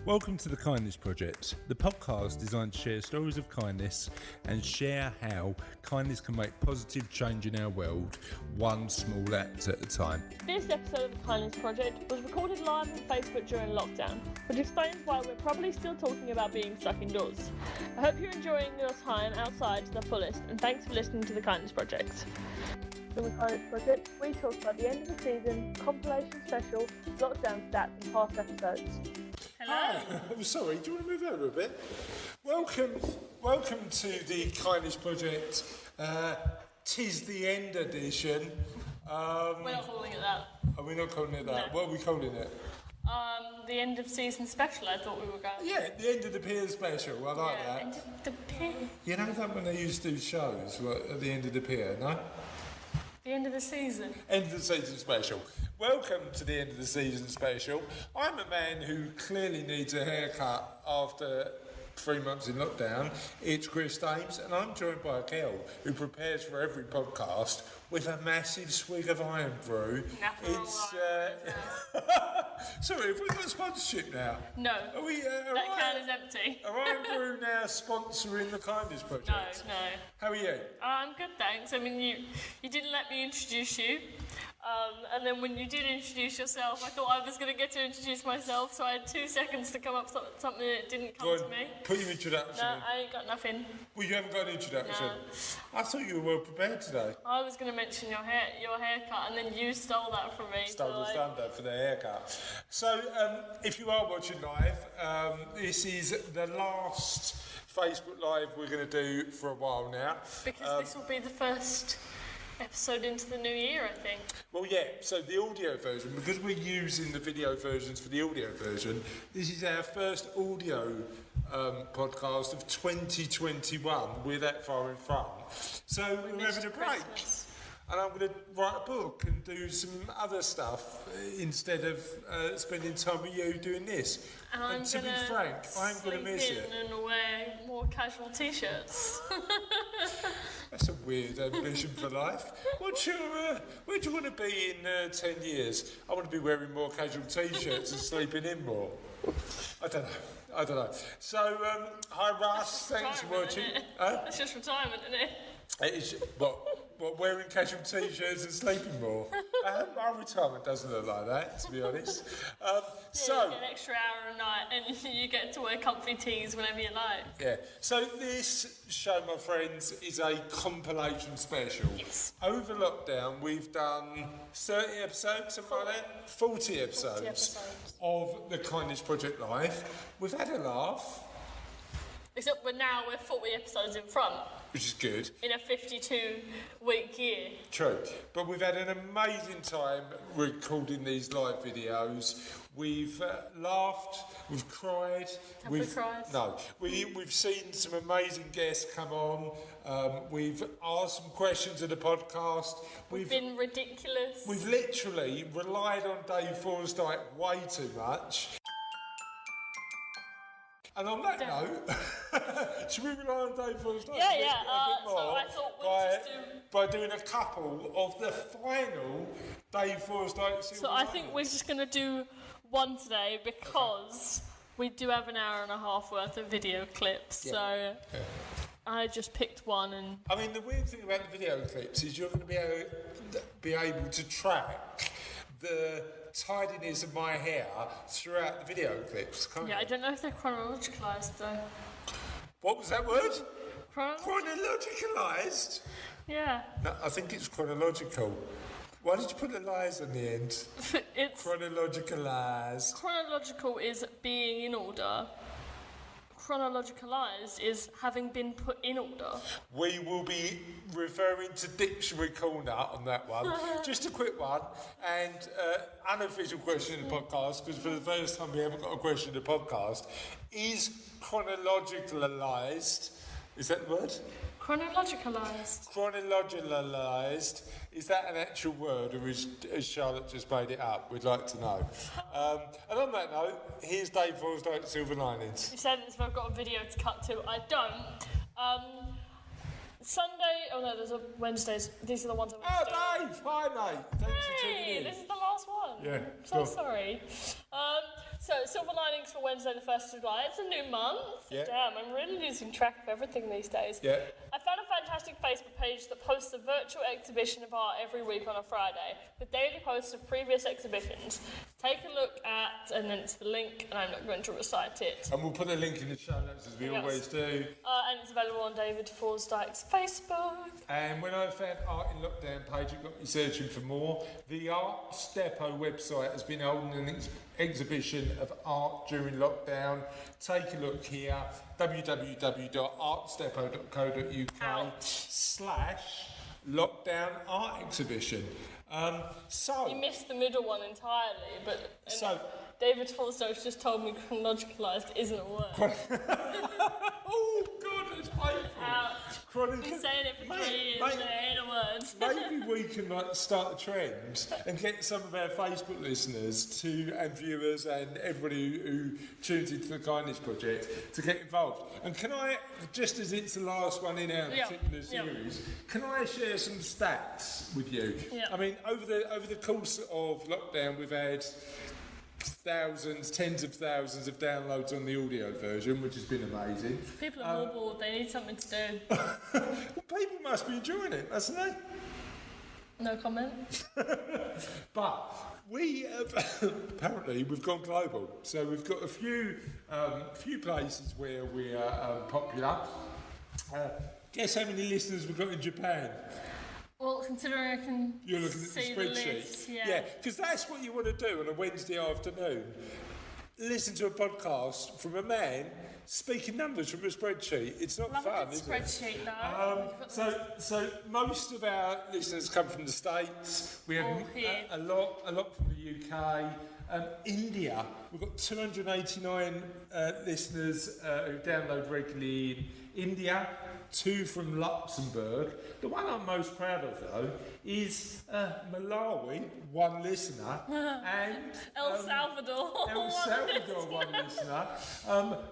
Welcome to the Kindness Project, the podcast designed to share stories of kindness and share how kindness can make positive change in our world, one small act at a time. This episode of the Kindness Project was recorded live on Facebook during lockdown, which explains why we're probably still talking about being stuck indoors. I hope you're enjoying your time outside to the fullest, and thanks for listening to the Kindness Project. In the Kindness Project, we talk about the end of the season, Compilation Special, lockdown stats and past episodes. Hi, I'm sorry, do you want to move over a bit? Welcome to the Kindness Project, 'tis the end edition. We're not calling it that. Are we not calling it that? No. What are we calling it? The end of season special, I thought we were going. Yeah, the end of the pier special, I like that. End of the pier. You know that when they used to do shows at the end of the pier, no? The end of the season. End of the season special. Welcome to the end of the season special. I'm a man who clearly needs a haircut after 3 months in lockdown. It's Chris Dames, and I'm joined by a girl who prepares for every podcast with a massive swig of iron brew. Sorry, have we got a sponsorship now? No. Are we, that can is empty. Are Iron Brew now sponsoring the Kindness Project? No. How are you? I'm good, thanks. I mean, you didn't let me introduce you. And then when you did introduce yourself, I thought I was going to get to introduce myself, so I had 2 seconds to come up with something that didn't come to me. Put your introduction No, in. I ain't got nothing. Well, you haven't got an introduction. No. I thought you were well prepared today. I was going to mention your haircut, and then you stole that from me. Stole the thunder for the haircut. So, if you are watching live, this is the last Facebook Live we're going to do for a while now. Because this will be the first episode into the new year, I think. Well, yeah, so the audio version, because we're using the video versions for the audio version, this is our first audio podcast of 2021. We're that far in front. So we're having a break. Christmas. And I'm going to write a book and do some other stuff instead of spending time with you doing this. And to be frank, I'm going to miss it. And wear more casual t-shirts. That's a weird ambition for life. Where do you want to be in 10 years? I want to be wearing more casual t-shirts and sleeping in more. I don't know. So, hi Russ, thanks for watching. That's just retirement, isn't it? It's, what, wearing casual t-shirts and sleeping more? My retirement doesn't look like that, to be honest. You get an extra hour a night and you get to wear comfy tees whenever you like. Yeah, so this show, my friends, is a compilation special. Yes. Over lockdown, we've done 30 episodes, something like that? 40 episodes of the Kindness Project Live. We've had a laugh. Except now we're 40 episodes in front. Which is good. In a 52-week year. True. But we've had an amazing time recording these live videos. We've laughed, we've cried. Have we cried? No. We've seen some amazing guests come on. We've asked some questions of the podcast. We've been ridiculous. We've literally relied on Dave Forsyth way too much. And on that note, should we rely on Dave Forsyth? Yeah. So I thought we'd just do... By doing a couple of the final Dave Forsyth... So I think we're just going to do one today because we do have an hour and a half worth of video clips. Yeah. So I just picked one and... I mean, the weird thing about the video clips is you're going to be able to track the tidiness of my hair throughout the video clips, can't you? I don't know if they're chronologicalised though. What was that word? Chronologicalised? Yeah. No, I think it's chronological. Why did you put the lies on the end? It's... Chronologicalised. Chronological is being in order. Chronologicalised is having been put in order. We will be referring to Dictionary Corner on that one. Just a quick one, and unofficial question in the podcast, because for the first time we haven't got a question in the podcast. Is chronologicalised, is that the word? Chronologicalised. Chronologicalised. Is that an actual word, or has Charlotte just made it up? We'd like to know. And on that note, here's Dave Forsyth, Silver Linings. You said if I've got a video to cut to. I don't. There's a Wednesdays. These are the ones I want to do. Oh, Dave! Hi, mate. Thanks for tuning in. This is the last one. Yeah. I'm so sorry. So So, silver linings for Wednesday the 1st of July. It's a new month. Yeah. Damn, I'm really losing track of everything these days. Yeah. I found a fantastic Facebook page that posts a virtual exhibition of art every week on a Friday with daily posts of previous exhibitions. Take a look at, and then it's the link, and I'm not going to recite it. And we'll put a link in the show notes as we always do. And it's available on David Forsdyke's Facebook. And when I found Art in Lockdown page, it got me searching for more. The Arts Depot website has been holding an exhibition of art during lockdown. Take a look here, www.artsdepot.co.uk/lockdown art exhibition. You missed the middle one entirely, but David Forsdyke just told me chronologicalised isn't a word. Oh God, it's painful. I've been saying it for 3 years, and it ain't a word. Maybe we can start a trend and get some of our Facebook listeners and viewers and everybody who tunes into the Kindness Project to get involved. And can I, just as it's the last one in our particular series, can I share some stats with you? Yeah. I mean, over the course of lockdown, we've had thousands, tens of thousands of downloads on the audio version, which has been amazing. People are more bored, they need something to do. Well, people must be enjoying it, mustn't they? No comment. But we have, apparently we've gone global, so we've got a few places where we are popular. Guess how many listeners we've got in Japan? Well, considering I can You're looking at the see spreadsheet. list, Yeah, because that's what you want to do on a Wednesday afternoon. Listen to a podcast from a man speaking numbers from a spreadsheet. It's not Love fun, a good is it? spreadsheet, though. So most of our listeners come from the States. We have a lot from the UK. India, we've got 289 listeners who download regularly in India. 2 from Luxembourg. The one I'm most proud of, though, is Malawi, 1 listener, and El Salvador. El Salvador, 1 listener.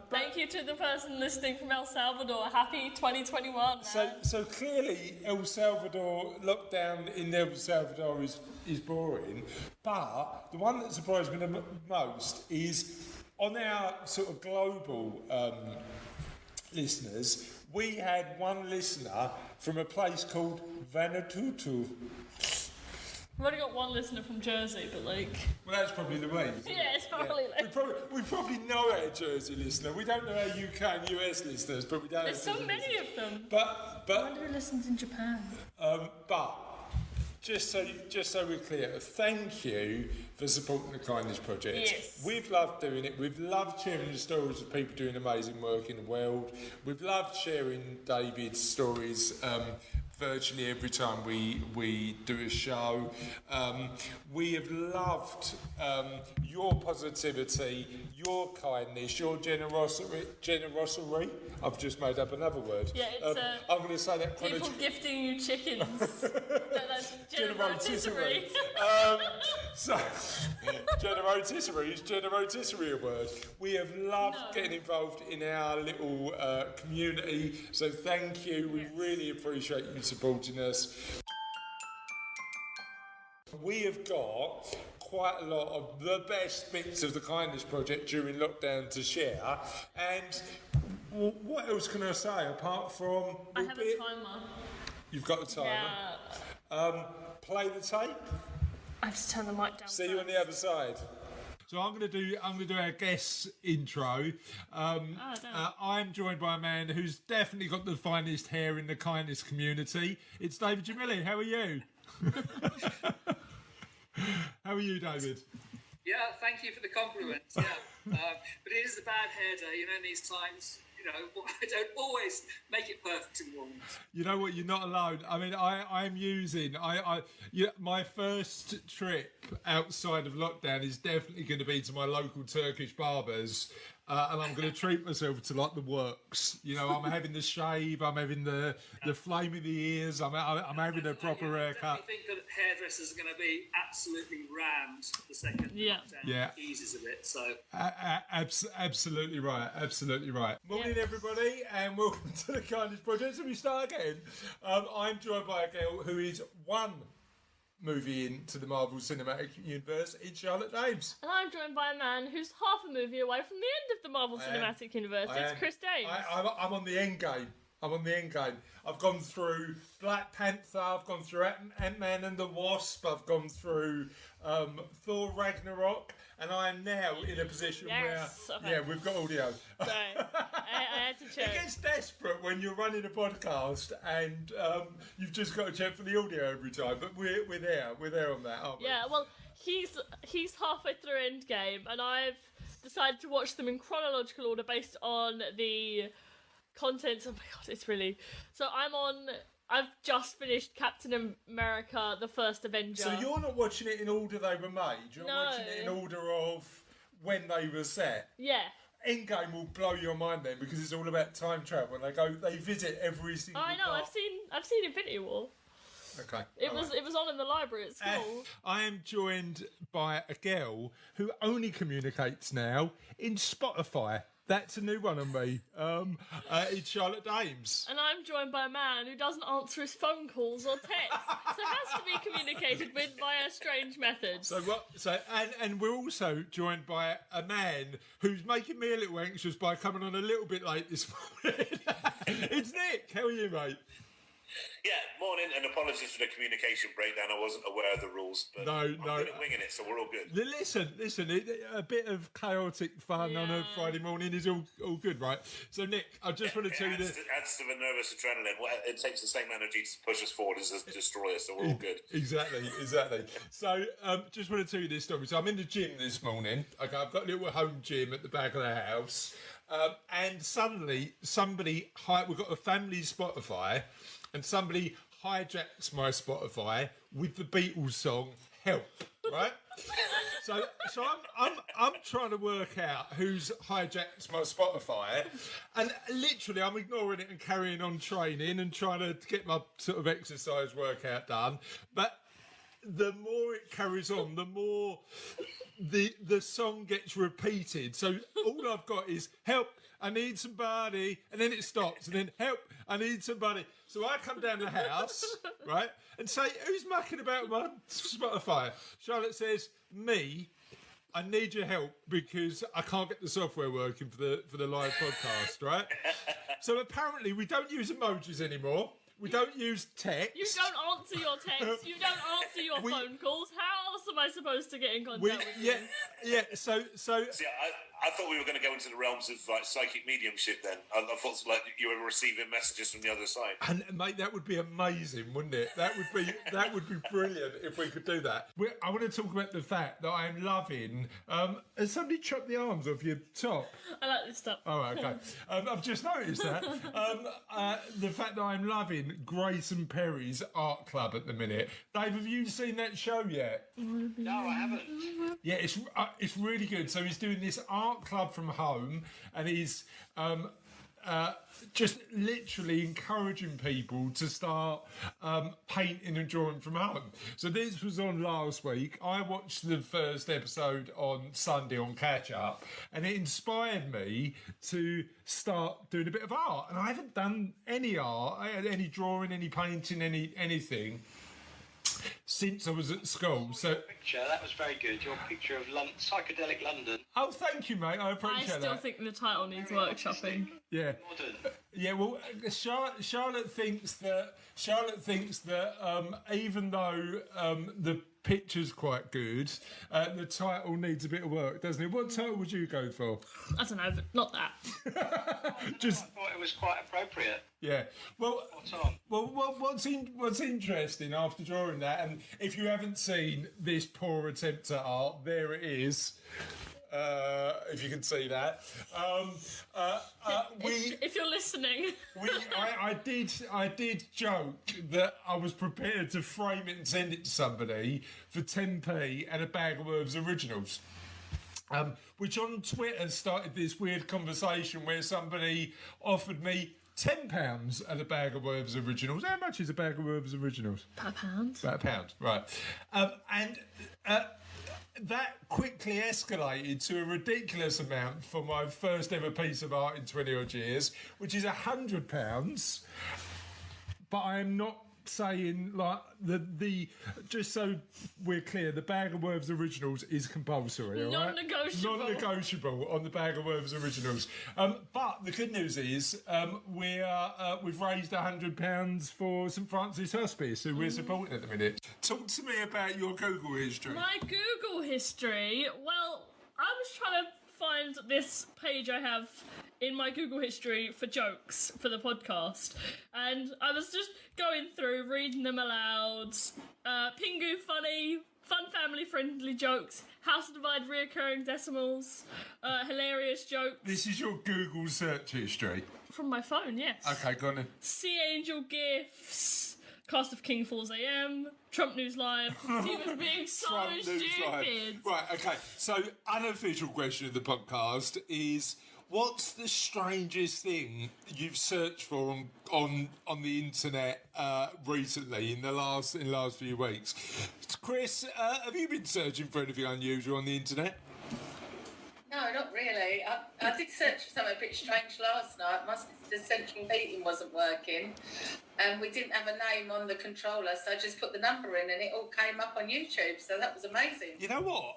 Thank you to the person listening from El Salvador. Happy 2021. So clearly, El Salvador, lockdown in El Salvador is boring. But the one that surprised me the most is on our sort of global listeners. We had 1 listener from a place called Vanuatu. We've only got 1 listener from Jersey, but like... Well, that's probably the way. Yeah, it's probably like... We probably know our Jersey listener. We don't know our UK and US listeners, but we don't. There's so many of them. But I wonder who listens in Japan. But just so we're clear, thank you for supporting the Kindness Project. Yes. We've loved doing it. We've loved sharing the stories of people doing amazing work in the world. We've loved sharing David's stories virtually every time we do a show. We have loved your positivity, your kindness, your generosity. I've just made up another word. Yeah, it's I'm going to say that people gifting you chickens. That's generosity. So, generosity is generosity a word. We have loved getting involved in our little community, so thank you. We really appreciate you supporting us. We have got quite a lot of the best bits of the Kindness Project during lockdown to share, and what else can I say apart from... I have a timer. You've got the timer? Yeah. Play the tape. I have to turn the mic down. See you on the other side. So I'm going to do our guest intro. I'm joined by a man who's definitely got the finest hair in the kindness community. It's David Jamili. How are you? How are you, David? Yeah, thank you for the compliments. Yeah, but it is a bad hair day. In these times, I don't always make it perfect in the mornings. You know what? You're not alone. I mean, I'm using. My first trip outside of lockdown is definitely going to be to my local Turkish barbers. And I'm going to treat myself to like the works. I'm having the shave, I'm having the flame in the ears, I'm having a proper haircut. I think that hairdressers are going to be absolutely rammed the second lockdown eases a bit. So absolutely right, absolutely right. Morning everybody, and welcome to the Kindness Project. So we start again. I'm joined by a girl who is 1 movie into the Marvel Cinematic Universe. It's Charlotte Dames. And I'm joined by a man who's half a movie away from the end of the Marvel Cinematic Universe. It's Chris Dames. I'm on the end game. I've gone through Black Panther, I've gone through Ant-Man and the Wasp, I've gone through Thor Ragnarok, and I am now in a position where... Okay. Yeah, we've got audio. Sorry, I had to check. It gets desperate when you're running a podcast and you've just got to check for the audio every time, but we're there on that, aren't we? Yeah, well, he's halfway through Endgame, and I've decided to watch them in chronological order based on the contents. Oh my god, it's really... So I've just finished Captain America, the First Avenger. So you're not watching it in order they were made? You're watching it in order of when they were set? Yeah. Endgame will blow your mind then, because it's all about time travel. They visit every single I know, part. I've seen Infinity War. Okay. It was on in the library at school. I am joined by a girl who only communicates now in Spotify. That's a new one on me. It's Charlotte Dames. And I'm joined by a man who doesn't answer his phone calls or texts, so has to be communicated with via strange methods. And we're also joined by a man who's making me a little anxious by coming on a little bit late this morning. It's Nick. How are you, mate? Yeah, morning, and apologies for the communication breakdown. I wasn't aware of the rules, but I'm good at winging it, so we're all good. Listen, a bit of chaotic fun on a Friday morning is all good, right? So, Nick, I just want to tell you that... It adds to the nervous adrenaline. It takes the same energy to push us forward as to destroy us, so we're all good. Exactly. So, just want to tell you this story. So, I'm in the gym this morning. Okay, I've got a little home gym at the back of the house. And suddenly, we've got a family Spotify, and somebody hijacks my Spotify with the Beatles song "Help." Right? so I'm trying to work out who's hijacked my Spotify, and literally I'm ignoring it and carrying on training and trying to get my sort of exercise workout done. But the more it carries on, the more the song gets repeated. So all I've got is "Help, I need somebody," and then it stops, and then "Help, I need somebody." So I come down the house, right, and say, "Who's mucking about my Spotify?" Charlotte says, "Me. I need your help because I can't get the software working for the live podcast," right? So apparently we don't use emojis anymore. We don't use text. You don't answer your texts. You don't answer your phone calls. How else am I supposed to get in contact with you? Yeah. So. See, I thought we were going to go into the realms of like psychic mediumship. Then I thought like you were receiving messages from the other side. And mate, that would be amazing, wouldn't it? That would be brilliant if we could do that. I want to talk about the fact that I'm loving. Has somebody chopped the arms off your top? I like this stuff. Oh, okay. I've just noticed that. The fact that I'm loving Grayson Perry's art club at the minute. Dave, have you seen that show yet? No, I haven't. Yeah, it's really good. So he's doing this art club from home, and he's just literally encouraging people to start painting and drawing from home. So this was on last week. I watched the first episode on Sunday on Catch Up, and it inspired me to start doing a bit of art. And I haven't done any art, any drawing, any painting, anything since I was at school. So Picture, that was very good. Your picture of psychedelic London. Oh, thank you, mate. I appreciate that. I still think the title needs workshopping. Yeah. Modern. Yeah, well, Charlotte thinks that even though the picture's quite good, the title needs a bit of work, doesn't it? What title would you go for? I don't know, but not that. Just. I thought it was quite appropriate. Yeah. Well, what's interesting after drawing that, and if you haven't seen this poor attempt at art, there it is. If you can see that, if you're listening, I did joke that I was prepared to frame it and send it to somebody for 10p and a bag of Herbs Originals. Which on Twitter started this weird conversation where somebody offered me £10 and a bag of Herbs Originals. How much is a bag of Herbs Originals? About £1. About £1, right. That quickly escalated to a ridiculous amount for my first ever piece of art in 20 odd years, which is £100. But I am not saying like the just so we're clear, the Bag of Worms originals is compulsory, all right? Non-negotiable. Non-negotiable on the Bag of Worms originals. But the good news is we've raised £100 for St Francis Hospice, who we're supporting at the minute. Talk to me about your Google history. My Google history. Well, I was trying to find this page I have in my Google history for jokes for the podcast, and I was just going through, reading them aloud. Pingu funny, fun family friendly jokes, how to divide reoccurring decimals, hilarious jokes. This is your Google search history. From my phone, yes. Okay, go on then. Sea Angel gifts, cast of King Falls AM, Trump News Live. He was being so Trump News Live. stupid. Right, okay. So, unofficial question of the podcast is: what's the strangest thing you've searched for on the internet recently in the last few weeks? Chris, have you been searching for anything unusual on the internet? No, not really. I did search for something a bit strange last night. The central heating wasn't working, and we didn't have a name on the controller, so I just put the number in, and it all came up on YouTube. So that was amazing. You know what?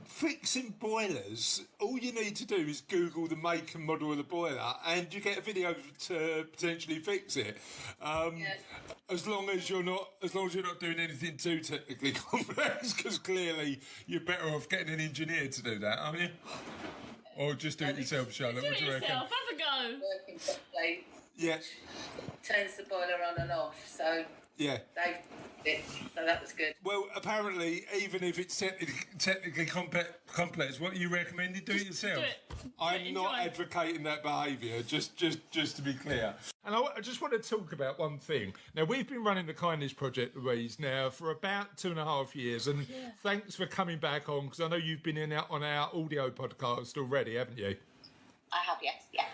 Fixing boilers, all you need to do is Google the make and model of the boiler, and you get a video to potentially fix it. As long as you're not doing anything too technically complex, because clearly you're better off getting an engineer to do that, aren't you? Or just do it yourself, Charlotte. Do What it do you reckon? yourself, have a go. Working properly. Yeah. Turns the boiler on and off. So Yeah. they did. So that was good. Well, apparently, even if it's technically complex, what you recommended, do it yourself. Do it. I'm not Enjoy. advocating that behaviour, just to be clear. And I just want to talk about one thing. Now, we've been running the Kindness Project, Louise, now for about 2.5 years, and thanks for coming back on, because I know you've been on our audio podcast already, haven't you? I have, yes, yeah.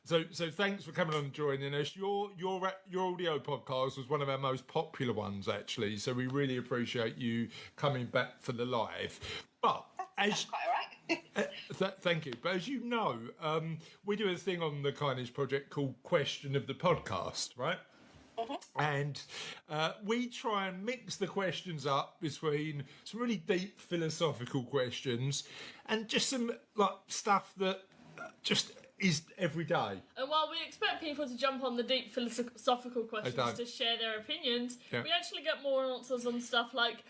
So thanks for coming on and joining us. Your audio podcast was one of our most popular ones, actually. So we really appreciate you coming back for the live. But That's quite all right. thank you. But as you know, we do a thing on the Kindness Project called Question of the Podcast, right? And we try and mix the questions up between some really deep philosophical questions and just some stuff that just is every day. And while we expect people to jump on the deep philosophical questions to share their opinions, we actually get more answers on stuff like,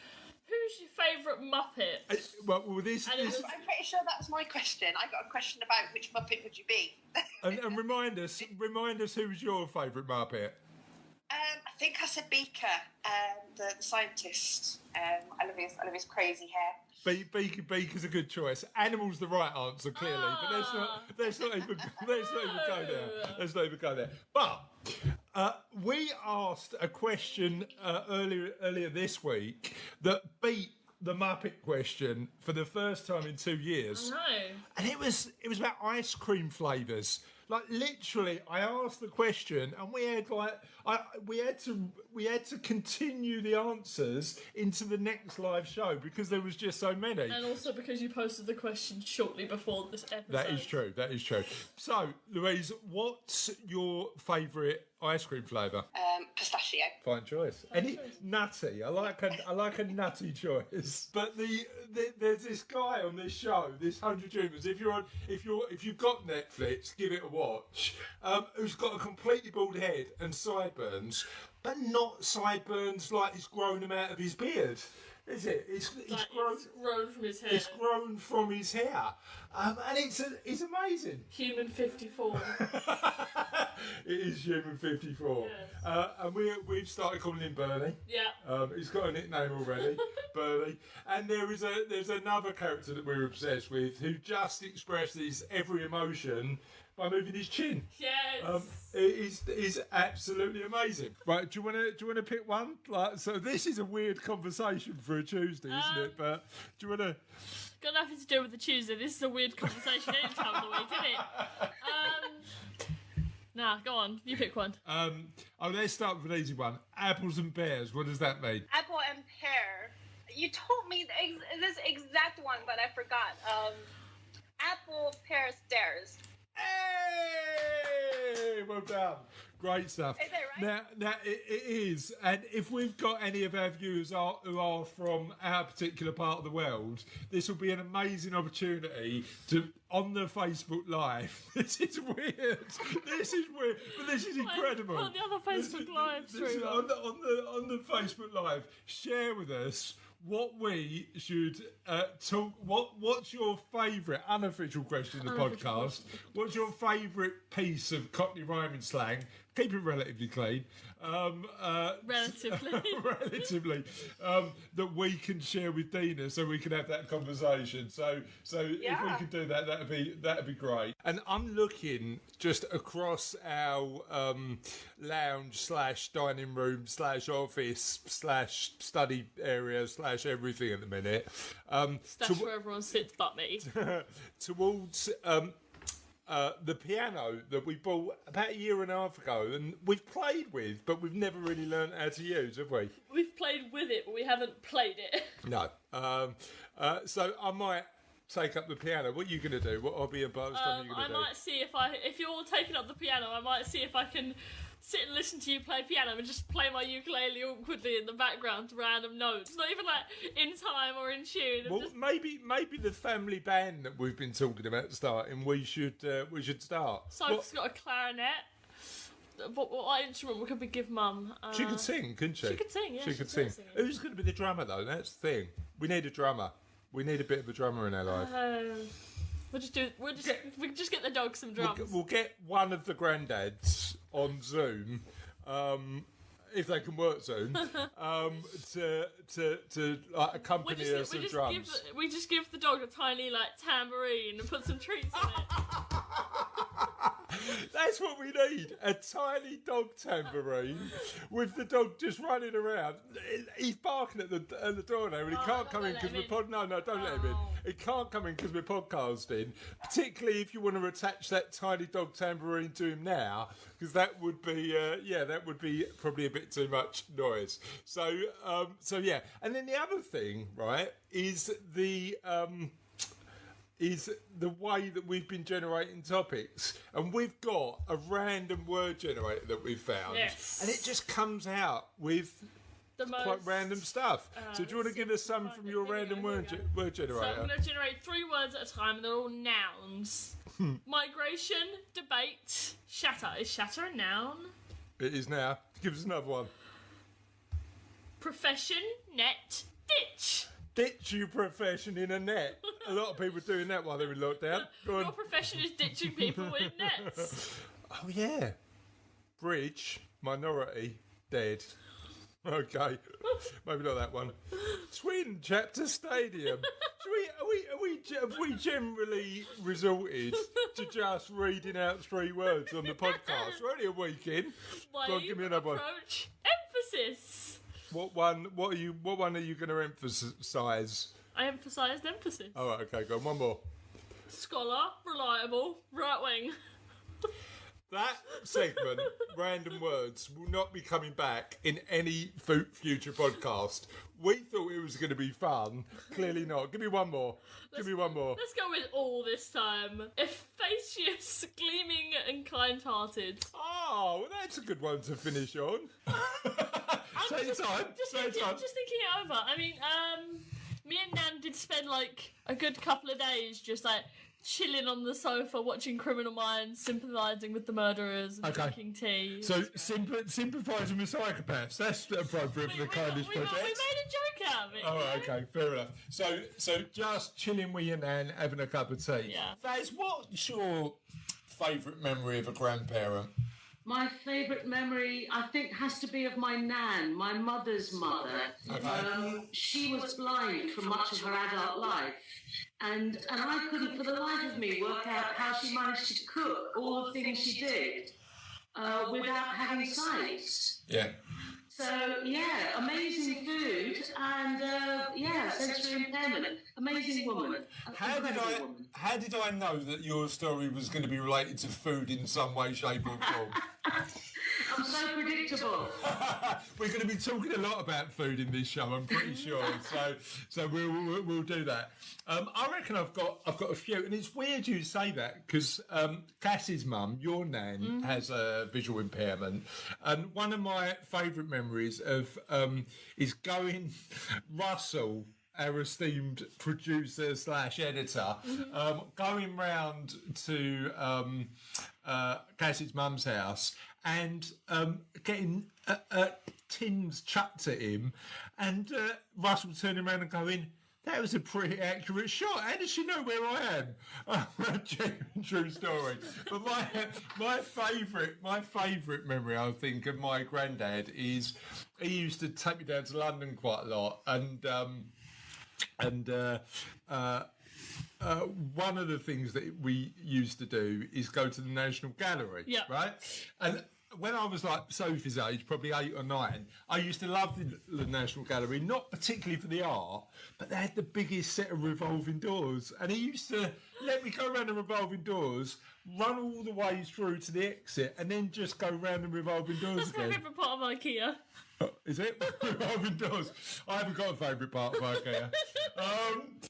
who's your favourite Muppet? Well, this And it was- I'm pretty sure that's my question. I got a question about which Muppet would you be? and remind us who's your favourite Muppet? I think I said Beaker, the scientist. I love his crazy hair. Beaker's a good choice. Animal's the right answer, clearly, but let's not even go there. But we asked a question earlier this week that beat the Muppet question for the first time in 2 years. No. And it was about ice cream flavours. Like literally, I asked the question, and we had to continue the answers into the next live show because there was just so many. And also because you posted the question shortly before this episode. That is true. So, Louise, what's your favourite ice cream flavour? Pistachio. Fine choice. Any nutty? I like a nutty choice. But there's this guy on this show, this 100 Humans. If you've got Netflix, give it a watch. Who's got a completely bald head and sideburns, but not sideburns like he's grown them out of his beard. Is it? It's grown from his hair. It's grown from his hair, and it's amazing. Human 54. It is Human 54, Yes. and we've started calling him Bernie. Yeah. He's got a nickname already, Bernie. And there's another character that we're obsessed with who just expresses every emotion by moving his chin. Yes. It is absolutely amazing. Right, do you want to pick one? So this is a weird conversation for a Tuesday, isn't it? But do you want to? Got nothing to do with the Tuesday. This is a weird conversation any time of the week, isn't it? Nah, go on. You pick one. Let's start with an easy one. Apples and pears. What does that mean? Apple and pear. You told me this exact one, but I forgot. Apple, pear, stairs. Hey, well done. Great stuff. Is that Now it is, and if we've got any of our viewers who are from our particular part of the world, this will be an amazing opportunity to on the Facebook Live. This is weird. This is weird, but this is incredible. On the other Facebook Live stream. On the Facebook Live, share with us what we should talk. What's your favourite unofficial question in the podcast? What's your favourite piece of Cockney rhyming slang? Keep it relatively clean. Relatively. That we can share with Dina, so we can have that conversation. So if we could do that, that'd be great. And I'm looking just across our lounge / dining room / office / study area / everything at the minute. That's where everyone sits but me. Towards the piano that we bought about a year and a half ago, and we've played with, but we've never really learned how to use, have we? We've played with it, but we haven't played it. No. So I might take up the piano. What are you going to do? What hobby and pastime are you going to do? I might see if you're taking up the piano, I might see if I can sit and listen to you play piano and just play my ukulele awkwardly in the background to random notes. It's not even like in time or in tune. Well, maybe the family band that we've been talking about starting, we should start. Sophie's got a clarinet. What instrument could we give Mum? She could sing, couldn't she? She could sing, yeah. She could sing. Who's going to be the drummer, though? That's the thing. We need a drummer. We need a bit of a drummer in our life. We can just get the dog some drums. We'll get one of the granddads on Zoom, if they can work Zoom, to like, accompany us with drums. We just give the dog a tiny tambourine and put some treats on it. That's what we need. A tiny dog tambourine with the dog just running around. He's barking at the door now, and he can't come in because we're don't let him in. He can't come in because we're podcasting. Particularly if you want to attach that tiny dog tambourine to him now, because that would be probably a bit too much noise. So yeah. And then the other thing, right, is the way that we've been generating topics, and we've got a random word generator that we've found, and it just comes out with quite random stuff. So do you want to give us some from your random word generator? So I'm going to generate 3 words at a time, and they're all nouns. Migration, debate, shatter. Is shatter a noun? It is now. Give us another one. Profession, net, ditch. Ditch your profession in a net. A lot of people doing that while they're in lockdown. Go on. Your profession is ditching people with nets. Oh yeah. Bridge, minority, dead. Okay. Maybe not that one. Twin chapter stadium. Have we generally resorted to just reading out 3 words on the podcast? We're only a week in. Go on, give me another one. Approach, emphasis. What one are you going to emphasise? I emphasised emphasis. All right, okay, go on, one more. Scholar, reliable, right wing. That segment, random words, will not be coming back in any future podcast. We thought it was going to be fun. Clearly not. Give me one more. Let's go with all this time. Effacious, gleaming and kind-hearted. Oh, well, that's a good one to finish on. Same time. Just thinking it over. I mean, me and Nan did spend a good couple of days just chilling on the sofa, watching Criminal Minds, sympathising with the murderers, and drinking tea. So sympathising with psychopaths. That's appropriate for the Kindness Project. We made a joke out of it. Oh, okay, fair enough. So just chilling with your nan, having a cup of tea. Yeah. Faz, what's your favourite memory of a grandparent? My favourite memory, I think, has to be of my nan, my mother's mother. Okay. She was blind for much of her adult life. And I couldn't, for the life of me, work out how she managed to cook all the things she did without having sight. Yeah. So, yeah, amazing food and, sensory impairment. Amazing woman. How did I know that your story was going to be related to food in some way, shape or form? I'm so predictable. We're going to be talking a lot about food in this show, I'm pretty sure. So we'll do that. I reckon I've got a few, and it's weird you say that because Cassie's mum, your nan, has a visual impairment, and one of my favourite memories of is going Russell, our esteemed producer / editor, going round to Cassie's mum's house and getting tins chucked at him, and Russell turning around and going, "That was a pretty accurate shot. How does she know where I am?" Genuine true story. But my favourite memory, I think, of my granddad is he used to take me down to London quite a lot, and one of the things that we used to do is go to the National Gallery, right? And when I was like Sophie's age, probably 8 or 9, I used to love the National Gallery, not particularly for the art, but they had the biggest set of revolving doors. And he used to let me go around the revolving doors, run all the way through to the exit, and then just go round the revolving doors again. That's my favourite part of IKEA. Is it? Revolving doors. I haven't got a favourite part of IKEA.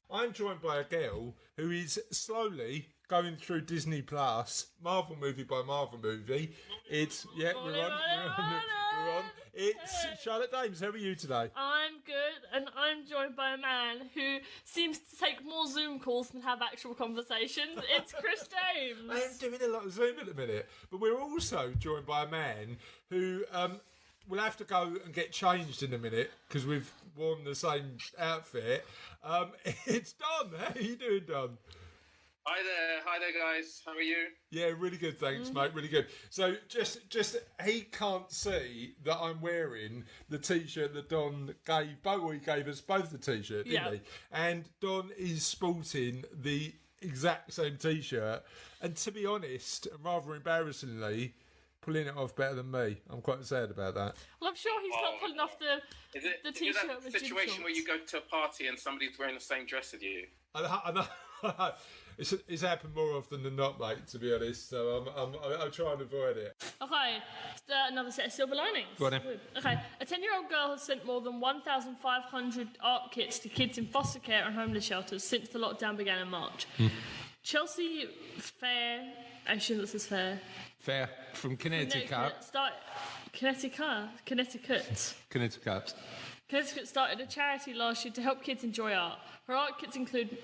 I'm joined by a girl who is slowly going through Disney Plus, Marvel movie by Marvel movie. It's we're on. It's Charlotte Dames. How are you today? I'm good, and I'm joined by a man who seems to take more Zoom calls than have actual conversations. It's Chris James. I am doing a lot of Zoom at the minute, but we're also joined by a man who will have to go and get changed in a minute because we've worn the same outfit. It's Don. How are you doing, Don? Hi there, guys. How are you? Yeah, really good, thanks, mate. Really good. So, just he can't see that I'm wearing the T-shirt that Don gave. He gave us both the T-shirt, didn't he? And Don is sporting the exact same T-shirt. And to be honest, and rather embarrassingly, pulling it off better than me. I'm quite sad about that. Well, I'm sure he's not pulling off the T-shirt. Is that with situation where you go to a party and somebody's wearing the same dress as you? I know. It's happened more often than not, mate, to be honest, so I'm trying to avoid it. Okay, another set of silver linings. Go on then. Okay, a 10-year-old girl has sent more than 1,500 art kits to kids in foster care and homeless shelters since the lockdown began in March. Chelsea Fair, actually this is Fair. Fair, from Connecticut. Connecticut started a charity last year to help kids enjoy art. Her art kits include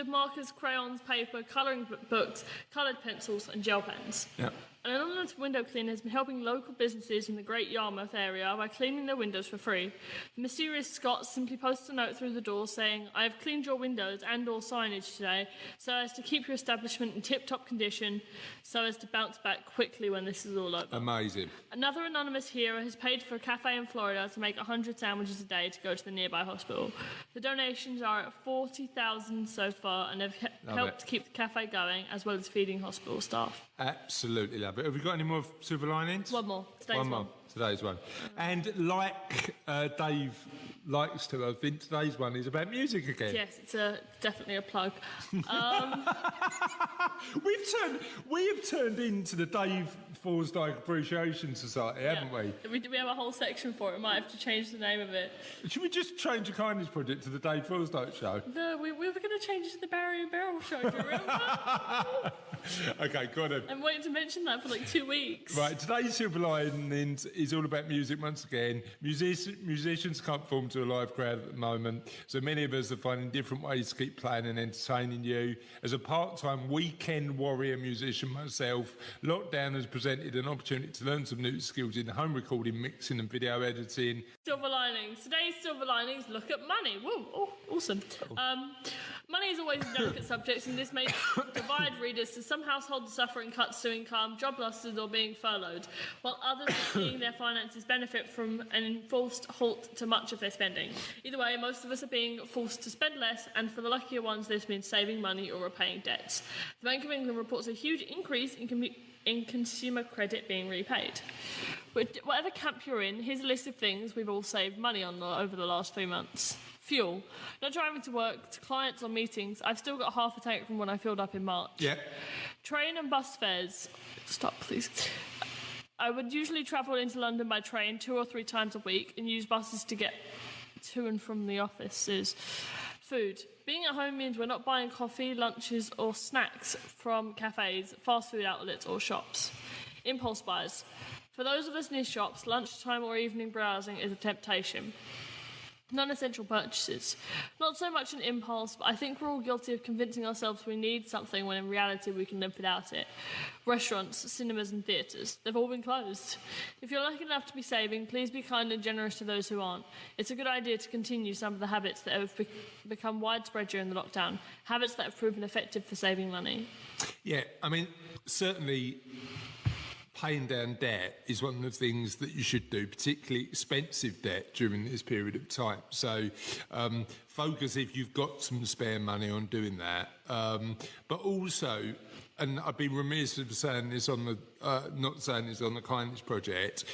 markers, crayons, paper, colouring books, coloured pencils and gel pens. Yeah. An anonymous window cleaner has been helping local businesses in the Great Yarmouth area by cleaning their windows for free. The mysterious Scott simply posts a note through the door saying, "I have cleaned your windows and or signage today so as to keep your establishment in tip-top condition so as to bounce back quickly when this is all over." Amazing. Another anonymous hero has paid for a cafe in Florida to make 100 sandwiches a day to go to the nearby hospital. The donations are at $40,000 so far and have helped keep the cafe going as well as feeding hospital staff. Absolutely love it. Have we got any more silver linings? One more. Today's one. And like Dave likes to, I think today's one is about music again. Yes, it's definitely a plug. We have turned into the Dave Forsdyke Appreciation Society, haven't we? We have a whole section for it. Might have to change the name of it. Should we just change the Kindness Project to the Dave Forsdyke Show? No, we were going to change it to the Barry and Beryl Show, do you remember? Okay, go on then. I'm waiting to mention that for like 2 weeks. Right, today's Silver Linings is all about music once again. Musicians can't perform to a live crowd at the moment, so many of us are finding different ways to keep playing and entertaining you. As a part-time weekend warrior musician myself, lockdown has presented an opportunity to learn some new skills in home recording, mixing and video editing. Silver linings. Today's silver linings look at money. Whoa, oh, awesome. Money is always a delicate subject, and this may divide readers to some households suffering cuts to income, job losses or being furloughed, while others are seeing their finances benefit from an enforced halt to much of their spending. Either way, most of us are being forced to spend less, and for the luckier ones, this means saving money or repaying debts. The Bank of England reports a huge increase in consumer credit being repaid. Whatever camp you're in, here's a list of things we've all saved money on over the last 3 months. Fuel. Not driving to work, to clients or meetings. I've still got half a tank from when I filled up in March. Yeah. Train and bus fares. Stop, please. I would usually travel into London by train 2 or 3 times a week and use buses to get to and from the offices. Food. Being at home means we're not buying coffee, lunches or snacks from cafes, fast food outlets or shops. Impulse buys. For those of us near shops, lunchtime or evening browsing is a temptation. Non-essential purchases. Not so much an impulse, but I think we're all guilty of convincing ourselves we need something when in reality we can live without it. Restaurants, cinemas and theatres. They've all been closed. If you're lucky enough to be saving, please be kind and generous to those who aren't. It's a good idea to continue some of the habits that have become widespread during the lockdown. Habits that have proven effective for saving money. Yeah, I mean, certainly paying down debt is one of the things that you should do, particularly expensive debt during this period of time. So focus, if you've got some spare money, on doing that. But also, and I'd be remiss of saying this on the not saying this on the Kindness Project,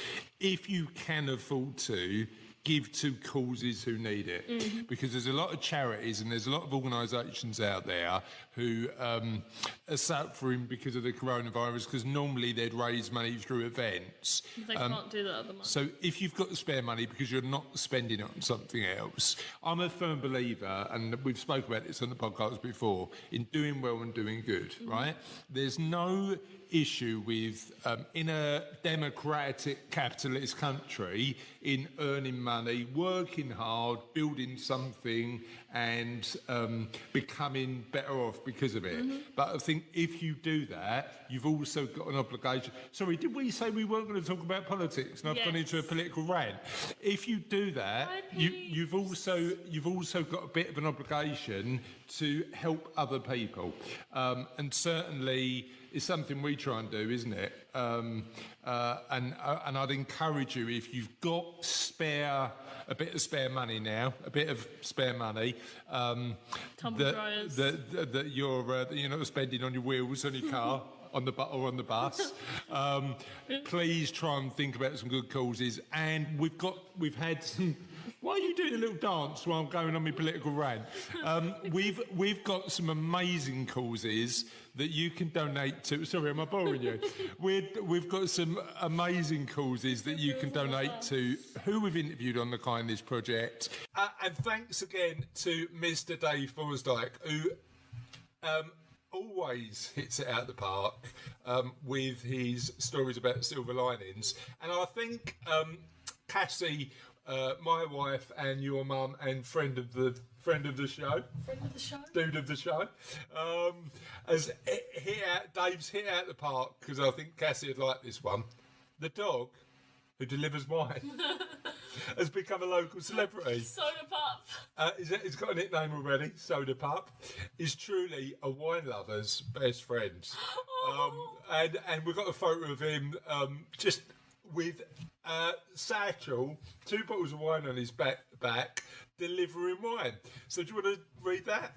if you can afford to, give to causes who need it, because there's a lot of charities and there's a lot of organisations out there who are suffering because of the coronavirus, because normally they'd raise money through events. They can't do that at the moment. So if you've got spare money because you're not spending it on something else, I'm a firm believer, and we've spoken about this on the podcast before, in doing well and doing good, right? There's no issue with, in a democratic capitalist country, in earning money, working hard, building something and becoming better off because of it. But I think if you do that, you've also got an obligation. Sorry, did we say we weren't going to talk about politics and I've gone into a political rant? If you do that, you've also got a bit of an obligation to help other people. And certainly it's something we try and do, isn't it? And I'd encourage you, if you've got a bit of spare money now, a bit of spare money, that you're not spending on your wheels, on your car, on the the bus. Please try and think about some good causes. And we've had some. Why are you doing a little dance while I'm going on my political rant? We've got some amazing causes that you can donate to. Sorry, am I boring you? We've got some amazing causes that you can donate to, who we've interviewed on the Kindness Project. And thanks again to Mr. Dave Forsdyke, who always hits it out of the park with his stories about silver linings. And I think Cassie, my wife and your mum and friend of the show, dude of the show, Dave's hit out the park, because I think Cassie would like this one. The dog who delivers wine has become a local celebrity. Soda Pup. He's got a nickname already. Soda Pup is truly a wine lover's best friend. And we've got a photo of him just with satchel, 2 bottles of wine on his back, delivering wine. So do you want to read that?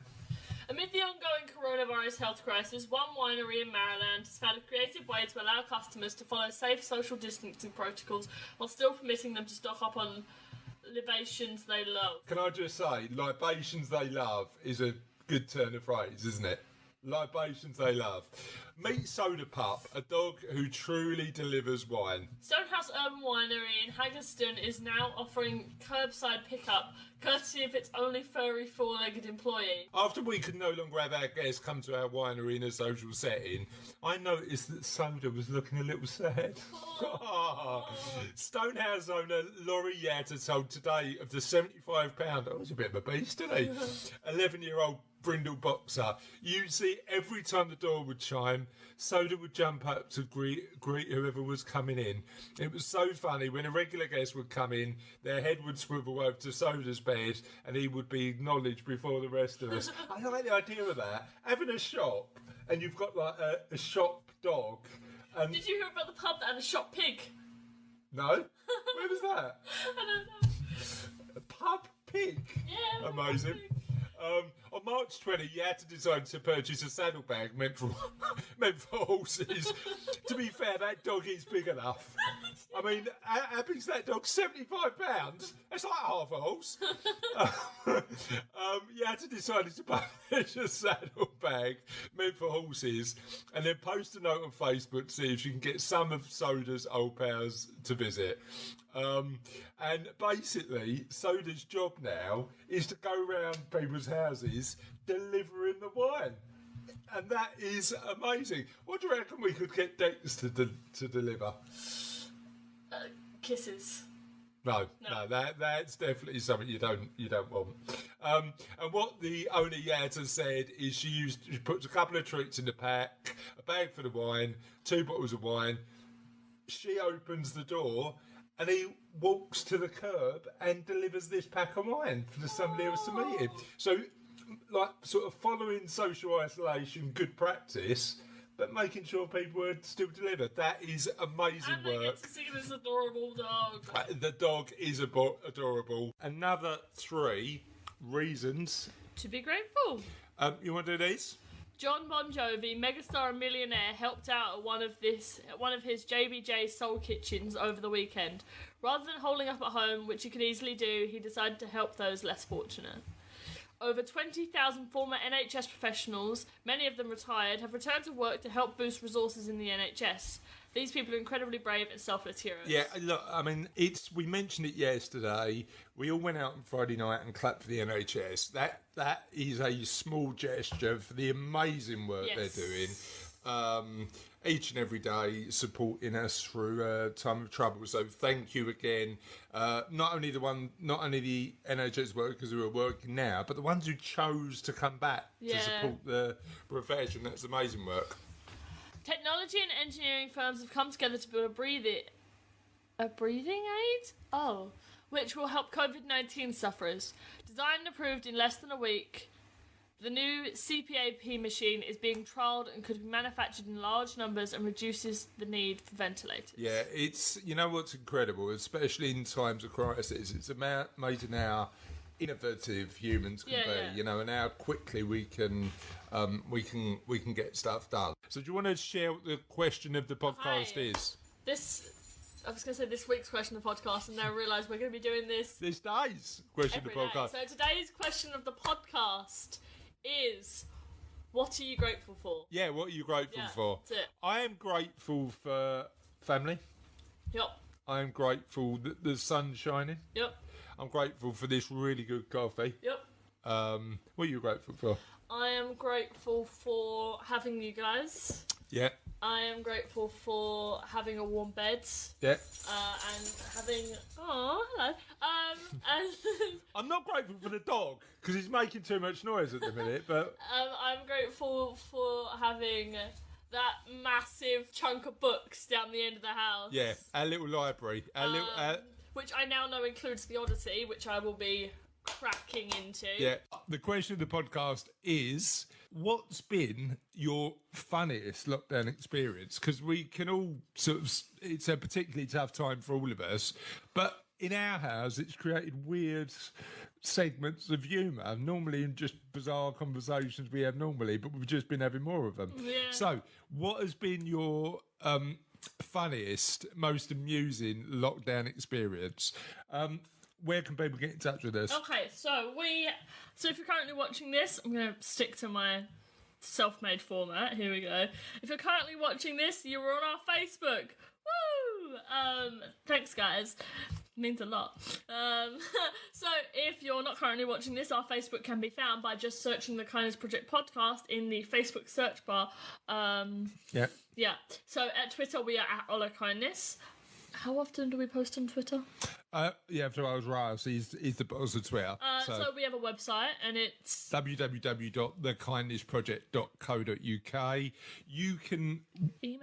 Amid the ongoing coronavirus health crisis, one winery in Maryland has found a creative way to allow customers to follow safe social distancing protocols while still permitting them to stock up on libations they love. Can I just say, libations they love is a good turn of phrase, isn't it? Libations they love. Meet Soda Pup, a dog who truly delivers wine. Stonehouse Urban Winery in Haggerston is now offering curbside pickup, courtesy of its only furry four-legged employee. After we could no longer have our guests come to our winery in a social setting, I noticed that Soda was looking a little sad. Stonehouse owner Laurie Yatter told Today of the £75, oh, he's a bit of a beast, isn't he? 11-year-old brindle boxer. You see, every time the door would chime, Soda would jump up to greet whoever was coming in. It was so funny. When a regular guest would come in, their head would swivel over to Soda's bed and he would be acknowledged before the rest of us. I like the idea of that. Having a shop and you've got like a shop dog. And did you hear about the pub that had a shop pig? No? Where was that? I don't know. A pub pig? Yeah. Amazing. On March 20, you had to decide to purchase a saddlebag meant for horses. To be fair, that dog is big enough. I mean, how big's that dog? 75 pounds? That's like half a horse. You had to decide to publish a saddlebag meant for horses and then post a note on Facebook to see if you can get some of Soda's old pals to visit. And basically, Soda's job now is to go around people's houses delivering the wine. And that is amazing. What do you reckon we could get Dex to deliver? Kisses. No, that's definitely something you don't want. And what the owner Yata said is she puts a couple of treats in the pack, a bag for the wine, 2 bottles of wine. She opens the door and he walks to the curb and delivers this pack of wine for somebody else to meet him. So, like, sort of following social isolation, good practice, but making sure people are still delivered. That is amazing and work. And get to see this adorable dog. The dog is adorable. Another 3 reasons to be grateful. You want to do these? John Bon Jovi, megastar and millionaire, helped out at one of his JBJ Soul Kitchens over the weekend. Rather than holding up at home, which he could easily do, he decided to help those less fortunate. Over 20,000 former NHS professionals, many of them retired, have returned to work to help boost resources in the NHS. These people are incredibly brave and selfless heroes. Yeah, look, I mean, we mentioned it yesterday. We all went out on Friday night and clapped for the NHS. That is a small gesture for the amazing work they're doing. Each and every day supporting us through a time of trouble. So thank you again. Not only the NHS workers who are working now, but the ones who chose to come back to support the profession. That's amazing work. Technology and engineering firms have come together to build a breathing aid? Oh, which will help COVID-19 sufferers. Designed and approved in less than a week, the new CPAP machine is being trialled and could be manufactured in large numbers and reduces the need for ventilators. Yeah, it's, you know what's incredible, especially in times of crisis, it's amazing how innovative humans can be, you know, and how quickly we can get stuff done. So do you want to share what the question of the podcast is? I was going to say this week's question of the podcast, and now I realise we're going to be doing this day's question of the podcast. So today's question of the podcast is, what are you grateful for? Yeah, what are you grateful for? That's it. I am grateful for family. Yep. I am grateful that the sun's shining. Yep. I'm grateful for this really good coffee. Yep. What are you grateful for? I am grateful for having you guys. Yeah. I am grateful for having a warm bed. Yeah. And having... Oh, hello. And I'm not grateful for the dog, because he's making too much noise at the minute, but... I'm grateful for having that massive chunk of books down the end of the house. Yeah, our little library. Which I now know includes the Odyssey, which I will be cracking into. Yeah. The question of the podcast is, what's been your funniest lockdown experience? Because we can all sort of, it's a particularly tough time for all of us, but in our house it's created weird segments of humour, normally in just bizarre conversations we have normally, but we've just been having more of them. Yeah. So what has been your funniest, most amusing lockdown experience? Where can people get in touch with us? Okay, so if you're currently watching this, I'm going to stick to my self-made format. Here we go. If you're currently watching this, you're on our Facebook. Woo! Thanks, guys. Means a lot. So if you're not currently watching this, our Facebook can be found by just searching the Kindness Project podcast in the Facebook search bar. Yeah. So at Twitter, we are at Ola Kindness. How often do we post on Twitter? After I was Riles, he's the boss of Twitter. So we have a website, and it's www.thekindnessproject.co.uk. You can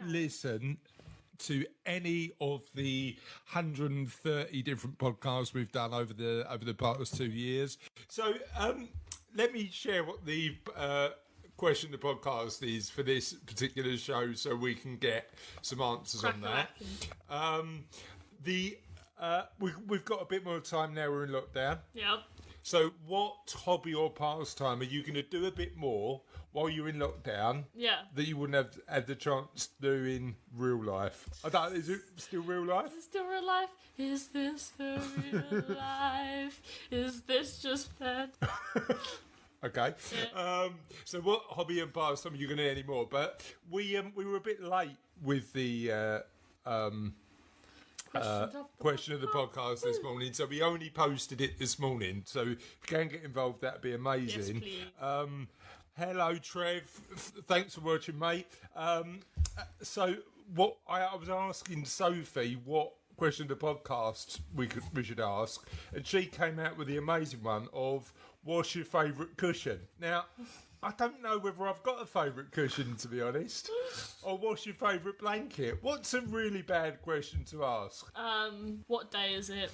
listen to any of the 130 different podcasts we've done over the past 2 years. So let me share what the question of the podcast is for this particular show, so we can get some answers on that. We've got a bit more time now. We're in lockdown. Yep. So what hobby or pastime are you going to do a bit more while you're in lockdown that you wouldn't have had the chance to do in real life? Is it still real life? Is it still real life? Is this the real life? Is this just fun? Okay. So what hobby and pastime are you going to anymore? But we were a bit late with the question of the podcast this morning, so we only posted it this morning. So if you can get involved, that'd be amazing. Yes, please. Hello, Trev. Thanks for watching, mate. So what I was asking Sophie what question of the podcast we should ask, and she came out with the amazing one of what's your favourite cushion. Now, I don't know whether I've got a favourite cushion, to be honest, or what's your favourite blanket. What's a really bad question to ask? What day is it?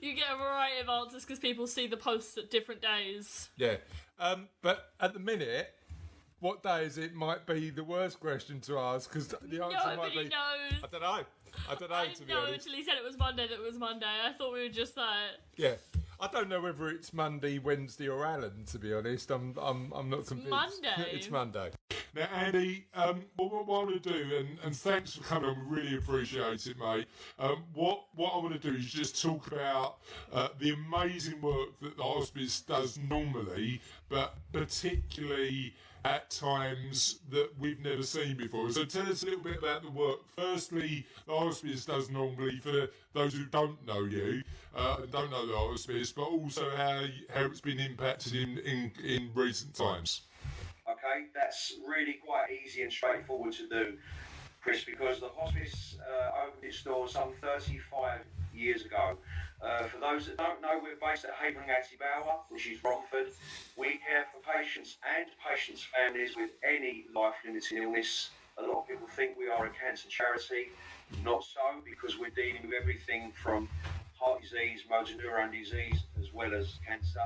You get a variety of answers because people see the posts at different days. Yeah, but at the minute, what day is it might be the worst question to ask because the answer might be. Nobody knows. I don't know. I don't know, I to didn't be know honest. until he said it was Monday that it was Monday. I thought we were just like... Yeah. I don't know whether it's Monday, Wednesday, or Alan. To be honest, I'm not convinced. Monday. It's Monday. Now, Andy, what I want to do, and thanks for coming on, we really appreciate it, mate. What I want to do is just talk about the amazing work that the hospice does normally, but particularly at times that we've never seen before. So tell us a little bit about the work. Firstly, the hospice does normally, for those who don't know you, don't know the hospice, but also how it's been impacted in recent times. Okay, that's really quite easy and straightforward to do, Chris, because the hospice opened its doors some 35 years ago. For those that don't know, we're based at Havering Bower, which is Romford. We care for patients and patients' families with any life-limiting illness. A lot of people think we are a cancer charity. Not so, because we're dealing with everything from heart disease, motor neuron disease, as well as cancer.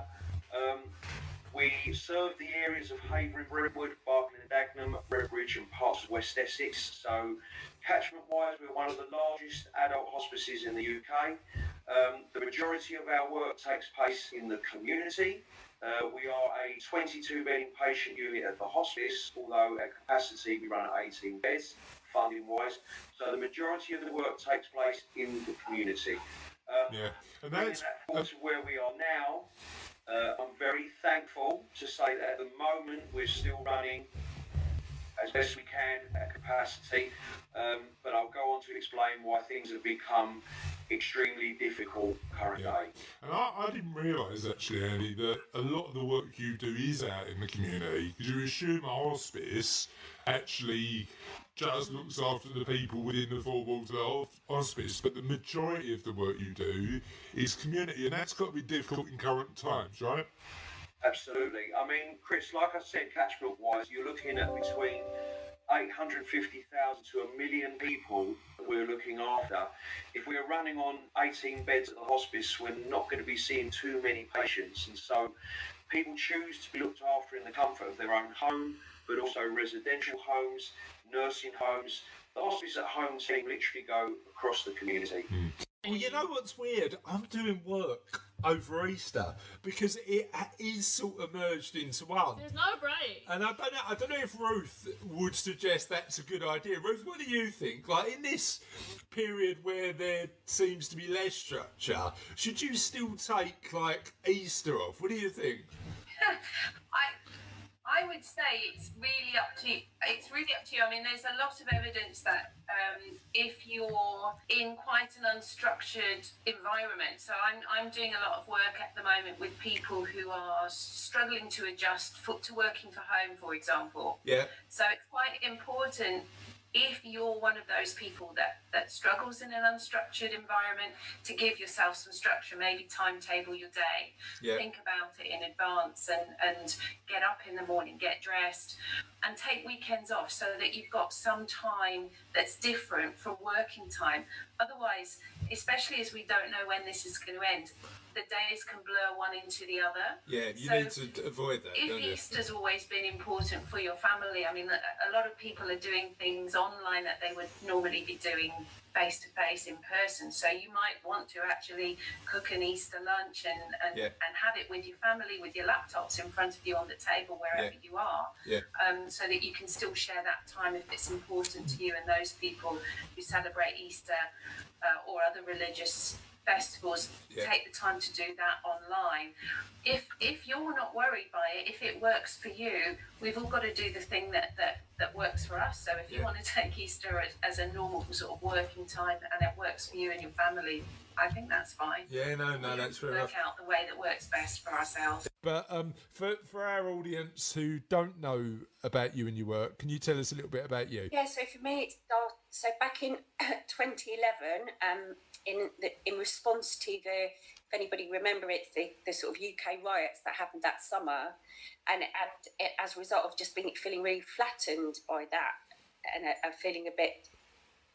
We serve the areas of Havering, Brentwood, Barking and Dagenham, Redbridge and parts of West Essex. So catchment-wise, we're one of the largest adult hospices in the UK. The majority of our work takes place in the community. We are a 22-bed inpatient unit at the hospice, although at capacity we run at 18 beds, funding-wise. So the majority of the work takes place in the community. And that's to where we are now. I'm very thankful to say that at the moment we're still running as best we can at capacity, but I'll go on to explain why things have become extremely difficult current day. And I didn't realise actually, Andy, that a lot of the work you do is out in the community, because you assume a hospice actually just looks after the people within the four walls of the hospice, but the majority of the work you do is community, and that's got to be difficult in current times, right? Absolutely. I mean, Chris, like I said, catchment-wise, you're looking at between 850,000 to 1 million people that we're looking after. If we're running on 18 beds at the hospice, we're not going to be seeing too many patients, and so people choose to be looked after in the comfort of their own home, but also residential homes, nursing homes. The hospice at home team literally go across the community. Well, you know what's weird? I'm doing work over Easter because it is sort of merged into one. There's no break. And I don't know if Ruth would suggest that's a good idea. Ruth, what do you think? Like, in this period where there seems to be less structure, should you still take, like, Easter off? What do you think? I would say it's really up to you. I mean, there's a lot of evidence that if you're in quite an unstructured environment, so I'm doing a lot of work at the moment with people who are struggling to adjust to working from home, for example. Yeah. So it's quite important, if you're one of those people that struggles in an unstructured environment, to give yourself some structure, maybe timetable your day, think about it in advance and get up in the morning, get dressed and take weekends off so that you've got some time that's different from working time. Otherwise, especially as we don't know when this is going to end, the days can blur one into the other. Yeah, you need to avoid that, If don't you? Easter's always been important for your family, I mean, a lot of people are doing things online that they would normally be doing face to face in person. So you might want to actually cook an Easter lunch and have it with your family, with your laptops in front of you on the table wherever you are, so that you can still share that time if it's important to you and those people who celebrate Easter or other religious festivals. Take the time to do that online. If you're not worried by it, if it works for you, we've all got to do the thing that works for us. So if you want to take Easter as a normal sort of working time and it works for you and your family, I think that's fine. That's fair enough. Work out the way that works best for ourselves. But for our audience who don't know about you and your work, can you tell us a little bit about you? Yeah, so for me, so back in 2011, in response to if anybody remember it, the sort of UK riots that happened that summer, and as a result of just feeling really flattened by that, and feeling a bit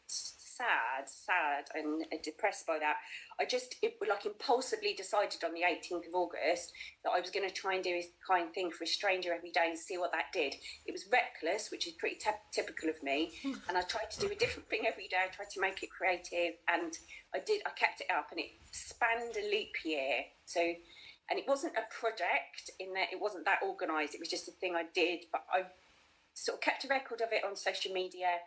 sad and depressed by that, I just impulsively decided on the 18th of August that I was going to try and do a kind thing for a stranger every day and see what that did. It was reckless, which is pretty typical of me, and I tried to do a different thing every day. I tried to make it creative, and I kept it up, and it spanned a leap year. So, and it wasn't a project in that it wasn't that organised, it was just a thing I did, but I sort of kept a record of it on social media.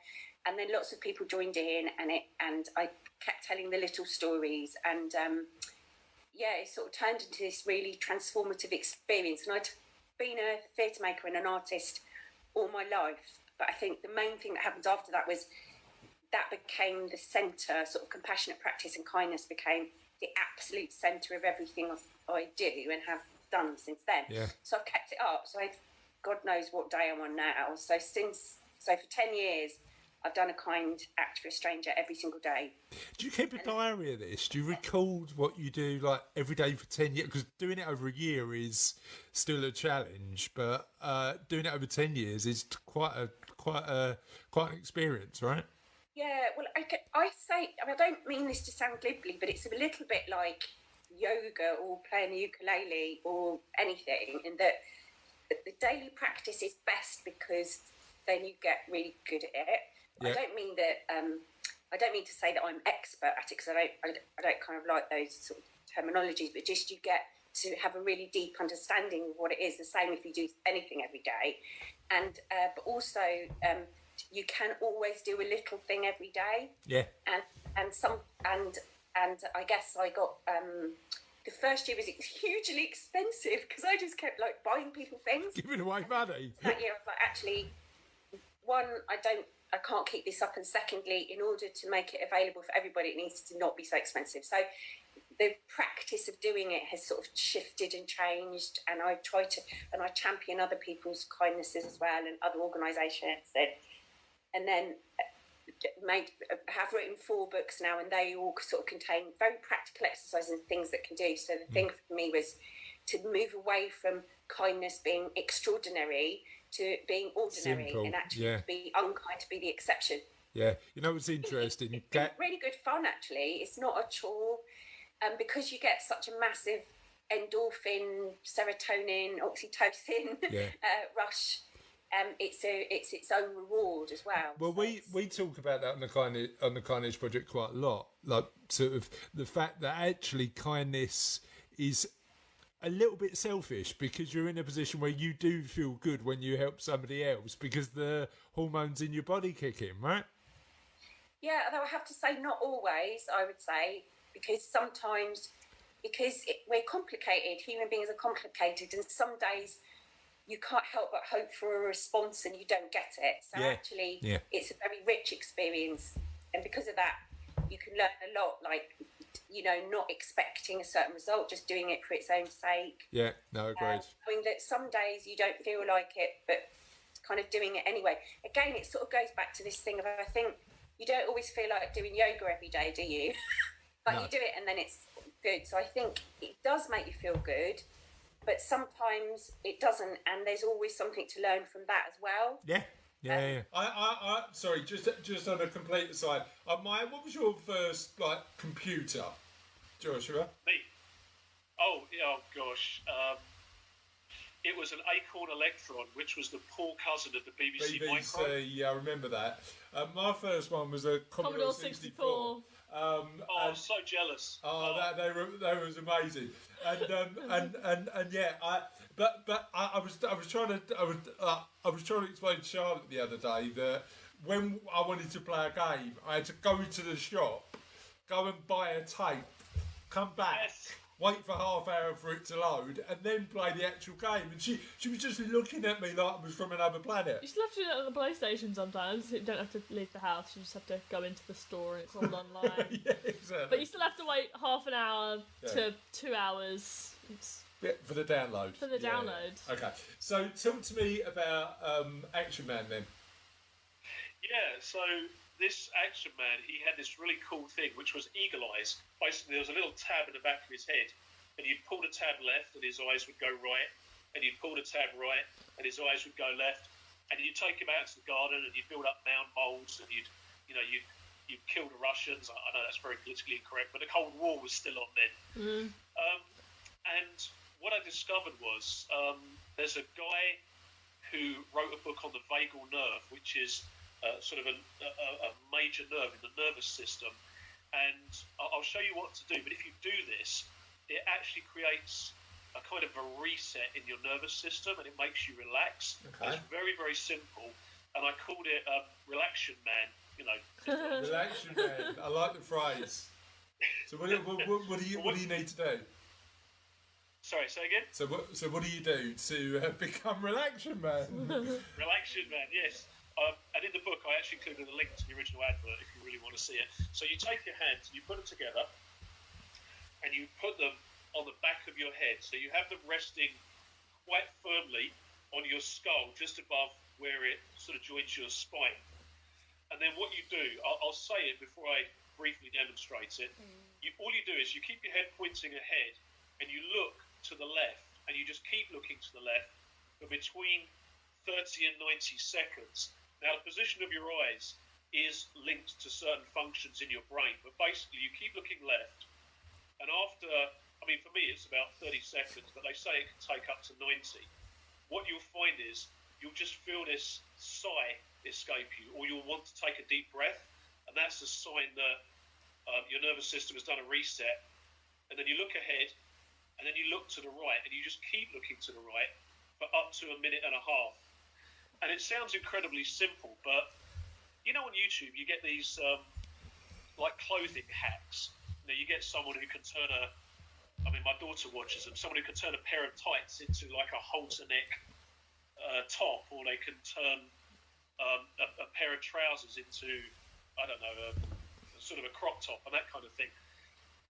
And then lots of people joined in, and I kept telling the little stories, and it sort of turned into this really transformative experience. And I'd been a theatre maker and an artist all my life, but I think the main thing that happened after that was that became the centre. Sort of compassionate practice and kindness became the absolute centre of everything I do and have done since then. Yeah. So I've kept it up. So God knows what day I'm on now. So for 10 years. I've done a kind act for a stranger every single day. Do you keep a diary of this? Do you record what you do like every day for 10 years? Because doing it over a year is still a challenge, but doing it over 10 years is quite an experience, right? Yeah, well, I say, I don't mean this to sound glibly, but it's a little bit like yoga or playing the ukulele or anything, in that the daily practice is best because then you get really good at it. Yeah. I don't mean that. I don't mean to say that I'm expert at it, because I don't kind of like those sort of terminologies. But just you get to have a really deep understanding of what it is. The same if you do anything every day, and but also you can always do a little thing every day. Yeah. And I guess I got. The first year was hugely expensive because I just kept like buying people things, giving away money. That year I was like, actually, one, I can't keep this up, and secondly, in order to make it available for everybody, it needs to not be so expensive. So the practice of doing it has sort of shifted and changed, and I champion other people's kindnesses as well, and other organisations, and then have written 4 books now, and they all sort of contain very practical exercises and things that can do. So the thing for me was to move away from kindness being extraordinary to being ordinary. Simple. And actually be unkind, to be the exception. Yeah, you know what's interesting? It's been really good fun, actually. It's not a chore, because you get such a massive endorphin, serotonin, oxytocin rush. It's its own reward as well. Well, we talk about that on the Kindness Project quite a lot, like sort of the fact that actually kindness is a little bit selfish, because you're in a position where you do feel good when you help somebody else because the hormones in your body kick in, right? Yeah, although I have to say not always, I would say, because sometimes, we're complicated, human beings are complicated, and some days you can't help but hope for a response and you don't get it. So it's a very rich experience, and because of that you can learn a lot, like, not expecting a certain result, just doing it for its own sake. Yeah, no, agreed. I mean, that some days you don't feel like it, but kind of doing it anyway. Again, it sort of goes back to this thing of, I think, you don't always feel like doing yoga every day, do you? But you do it and then it's good. So I think it does make you feel good, but sometimes it doesn't, and there's always something to learn from that as well. Yeah. Yeah. I sorry, just on a complete aside, Maya, what was your first computer, Joshua? Me? Oh gosh. It was an Acorn Electron, which was the poor cousin of the BBC Micro. BBC, yeah, I remember that. My first one was a Commodore 64. I'm so jealous. That was amazing, and yeah, I was trying to explain to Charlotte the other day that when I wanted to play a game, I had to go into the shop, go and buy a tape, come back, wait for half hour for it to load, and then play the actual game. And she was just looking at me like I was from another planet. You still have to do that on the PlayStation sometimes. You don't have to leave the house. You just have to go into the store and it's all online. Yeah, exactly. But you still have to wait half an hour to 2 hours. For the download. For the download. Okay. So talk to me about Action Man then. Yeah, so this Action Man, he had this really cool thing, which was eagle eyes. Basically, there was a little tab in the back of his head, and you'd pull the tab left, and his eyes would go right, and you'd pull the tab right, and his eyes would go left, and you'd take him out into the garden, and you'd build up mound moles, and you'd kill the Russians. I know that's very politically incorrect, but the Cold War was still on then. And what I discovered was there's a guy who wrote a book on the vagal nerve, which is sort of a major nerve in the nervous system. And I'll show you what to do. But if you do this, it actually creates a kind of a reset in your nervous system, and it makes you relax. Okay. It's very, very simple. And I called it Relaction Man. You know, Relaction Man. I like the phrase. So what do you need to do? Sorry, say again. So what do you do to become Relaction Man? Relaction Man, yes. And in the book, I actually included a link to the original advert if you really want to see it. So you take your hands, you put them together, and you put them on the back of your head. So you have them resting quite firmly on your skull, just above where it sort of joins your spine. And then what you do, I'll say it before I briefly demonstrate it. All you do is you keep your head pointing ahead, and you look to the left, and you just keep looking to the left for between 30 and 90 seconds. Now, the position of your eyes is linked to certain functions in your brain, but basically you keep looking left, and after, I mean, for me it's about 30 seconds, but they say it can take up to 90. What you'll find is you'll just feel this sigh escape you, or you'll want to take a deep breath, and that's a sign that your nervous system has done a reset. And then you look ahead, and then you look to the right, and you just keep looking to the right for up to a minute and a half. And it sounds incredibly simple, but you know, on YouTube you get these like clothing hacks. You know, you get someone who can turn my daughter watches them, someone who can turn a pair of tights into like a halter neck top, or they can turn a pair of trousers into, I don't know, sort of a crop top and that kind of thing.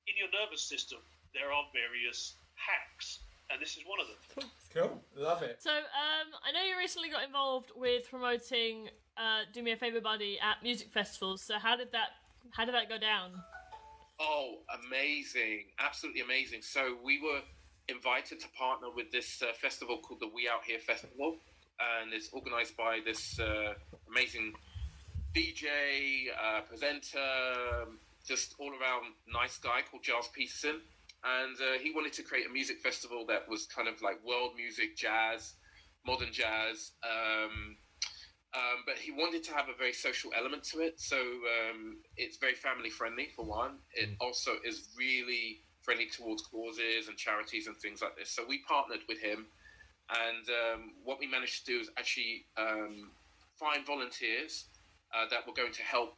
In your nervous system, there are various hacks, and this is one of them. Cool, love it. So, I know you recently got involved with promoting Do Me a Favour Buddy at music festivals. So how did that go down? Oh, amazing. Absolutely amazing. So we were invited to partner with this festival called the We Out Here Festival, and it's organised by this amazing DJ, presenter, just all-around nice guy called Giles Peterson. And he wanted to create a music festival that was kind of like world music, jazz, modern jazz, but he wanted to have a very social element to it. So it's very family friendly, for one. It also is really friendly towards causes and charities and things like this. So we partnered with him, and what we managed to do is actually find volunteers that were going to help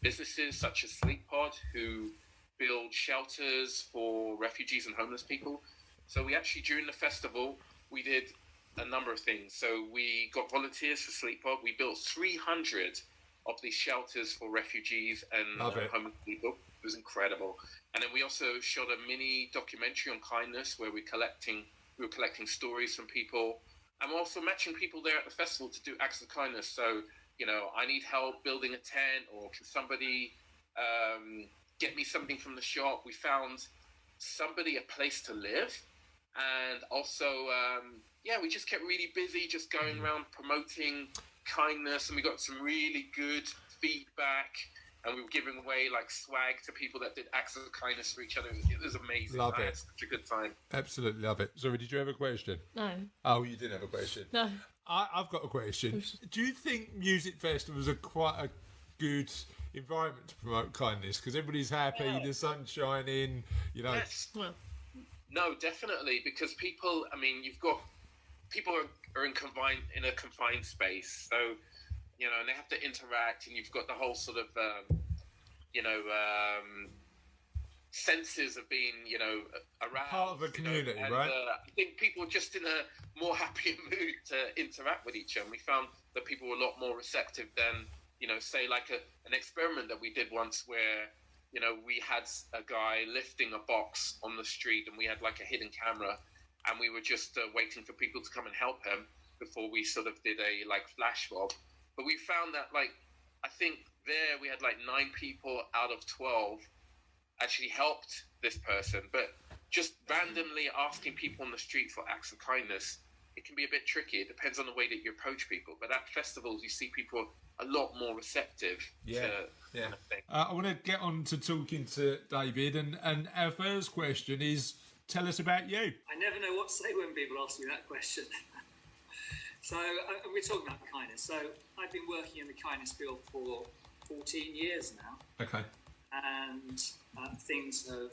businesses such as Sleep Pod, who build shelters for refugees and homeless people. So we actually, during the festival, we did a number of things. So we got volunteers for Sleep Pod. We built 300 of these shelters for refugees and homeless people. It was incredible. And then we also shot a mini documentary on kindness, where we were collecting stories from people, and we're also matching people there at the festival to do acts of kindness. So, you know, I need help building a tent, or can somebody get me something from the shop? We found somebody a place to live, and also we just kept really busy, just going around promoting kindness, and we got some really good feedback. and we were giving away like swag to people that did acts of kindness for each other. It was amazing. Love I it. had such a good time. Absolutely love it. Sorry, did you have a question? No. Oh, you did have a question. No. I've got a question. Do you think music festivals are quite a good environment to promote kindness? Because everybody's happy, the sun's shining, you know. Yes. Well. No, definitely, because people. I mean, you've got people are in a confined space, so you know, and they have to interact, and you've got the whole sort of senses of being, you know, around part of a community, and, right? I think people are just in a more happier mood to interact with each other. We found that people were a lot more receptive than, you know, say like an experiment that we did once where, you know, we had a guy lifting a box on the street and we had like a hidden camera and we were just waiting for people to come and help him before we sort of did a like flash mob. But we found that like, I think there we had like 9 people out of 12 actually helped this person, but just randomly asking people on the street for acts of kindness, it can be a bit tricky. It depends on the way that you approach people. But at festivals, you see people a lot more receptive to kind of thing. I want to get on to talking to David, and our first question is, tell us about you. I never know what to say when people ask me that question. So we're talking about kindness. So I've been working in the kindness field for 14 years now. Okay. And things have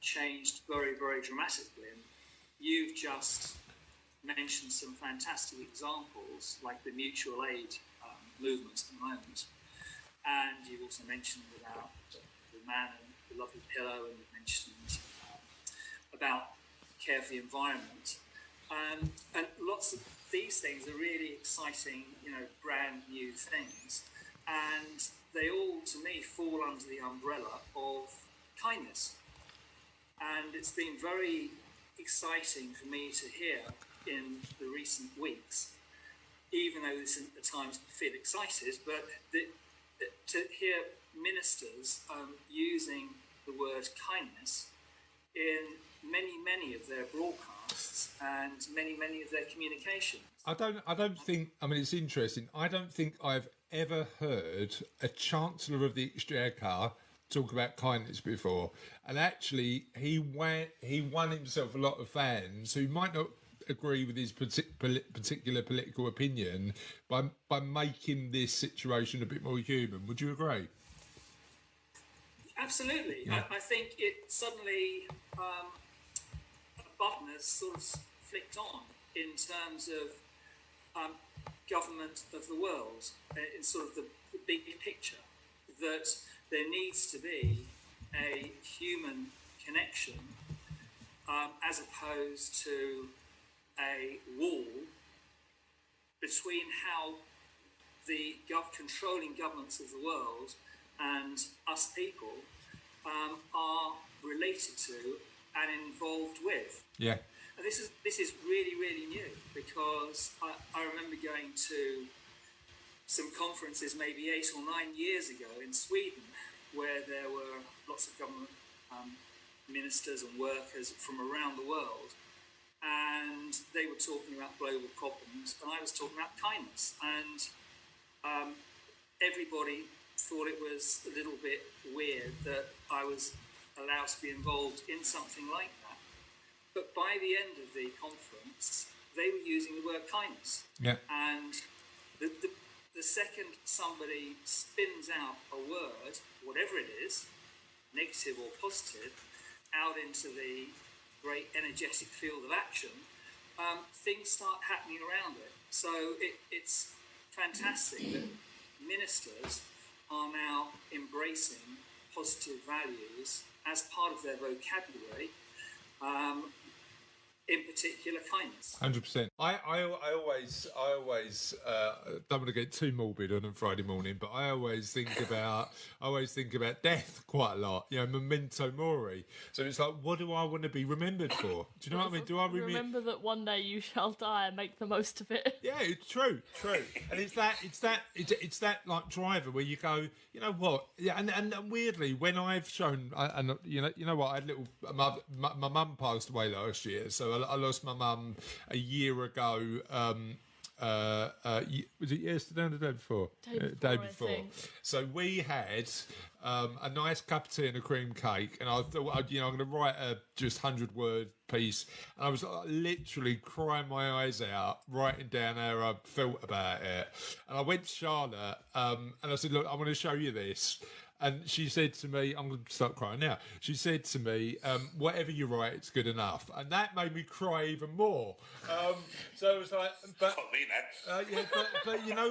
changed very, very dramatically. And you've just mentioned some fantastic examples, like the mutual aid movements at the moment. And you've also mentioned about the man and the lovely pillow, and you've mentioned about care for the environment. And lots of these things are really exciting, you know, brand new things. And they all, to me, fall under the umbrella of kindness. And it's been very exciting for me to hear in the recent weeks, even though this at times feel excited, but to hear ministers using the word kindness in many of their broadcasts and many of their communications. I don't think, I mean, it's interesting. I don't think I've ever heard a Chancellor of the Exchequer talk about kindness before. And actually, he won himself a lot of fans who might not agree with his particular political opinion by making this situation a bit more human. Would you agree? Absolutely. Yeah. I think it suddenly, a button has sort of flicked on in terms of government of the world, in sort of the big picture, that there needs to be a human connection as opposed to a wall between how the controlling governments of the world and us people are related to and involved with. Yeah. And this is really new, because I remember going to some conferences maybe 8 or 9 years ago in Sweden, where there were lots of government ministers and workers from around the world, and they were talking about global problems, and I was talking about kindness, and everybody thought it was a little bit weird that I was allowed to be involved in something like that. But by the end of the conference, they were using the word kindness. Yeah. And the second somebody spins out a word, whatever it is, negative or positive, out into the great energetic field of action, things start happening around it. So it's fantastic that ministers are now embracing positive values as part of their vocabulary, in particular kindness. 100%. I always don't want to get too morbid on a Friday morning, but I always think about death quite a lot. You know, memento mori. So it's like, what do I want to be remembered for? Do you know what I mean? Do I remember that one day you shall die and make the most of it? Yeah, it's true. And it's that like driver where you go, you know what? Yeah, and weirdly, when I've shown, and you know what, I had my mum passed away last year, so I lost my mum a year ago Was it yesterday or the day before? Day before, I think. So we had a nice cup of tea and a cream cake, and I thought, I'm going to write a just 100-word piece. And I was literally crying my eyes out, writing down how I felt about it. And I went to Charlotte, and I said, look, I want to show you this. And she said to me, I'm going to start crying now. She said to me, whatever you write, it's good enough. And that made me cry even more. So it was like, but you know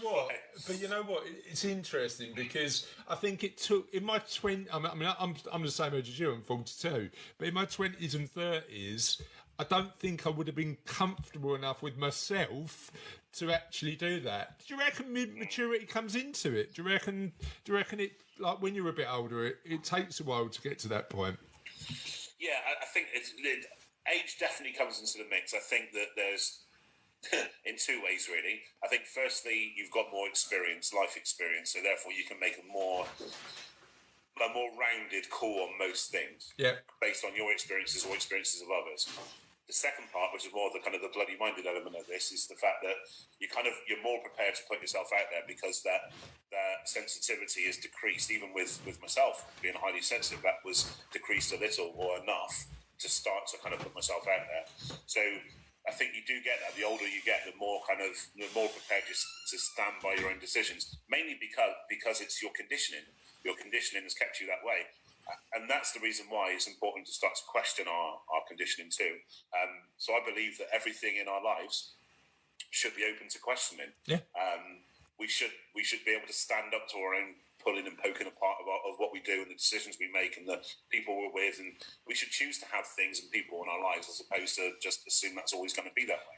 what? But you know what? It's interesting because I think it took in my 20s. I'm the same age as you. I'm 42. But in my 20s and 30s, I don't think I would have been comfortable enough with myself to actually do that. Do you reckon maturity comes into it? Do you reckon it, like when you're a bit older, it takes a while to get to that point? Yeah, I think age definitely comes into the mix. I think that there's in two ways really. I think firstly you've got more experience, life experience, so therefore you can make a more rounded call on most things. Yeah. Based on your experiences or experiences of others. The second part, which is more the kind of the bloody-minded element of this, is the fact that you're more prepared to put yourself out there because that sensitivity is decreased. Even with myself being highly sensitive, that was decreased a little or enough to start to kind of put myself out there. So I think you do get that. The older you get, the more prepared you to stand by your own decisions. Mainly because it's your conditioning. Your conditioning has kept you that way. And that's the reason why it's important to start to question our conditioning too. So I believe that everything in our lives should be open to questioning. Yeah. We should be able to stand up to our own pulling and poking apart of what we do and the decisions we make and the people we're with, and we should choose to have things and people in our lives as opposed to just assume that's always going to be that way.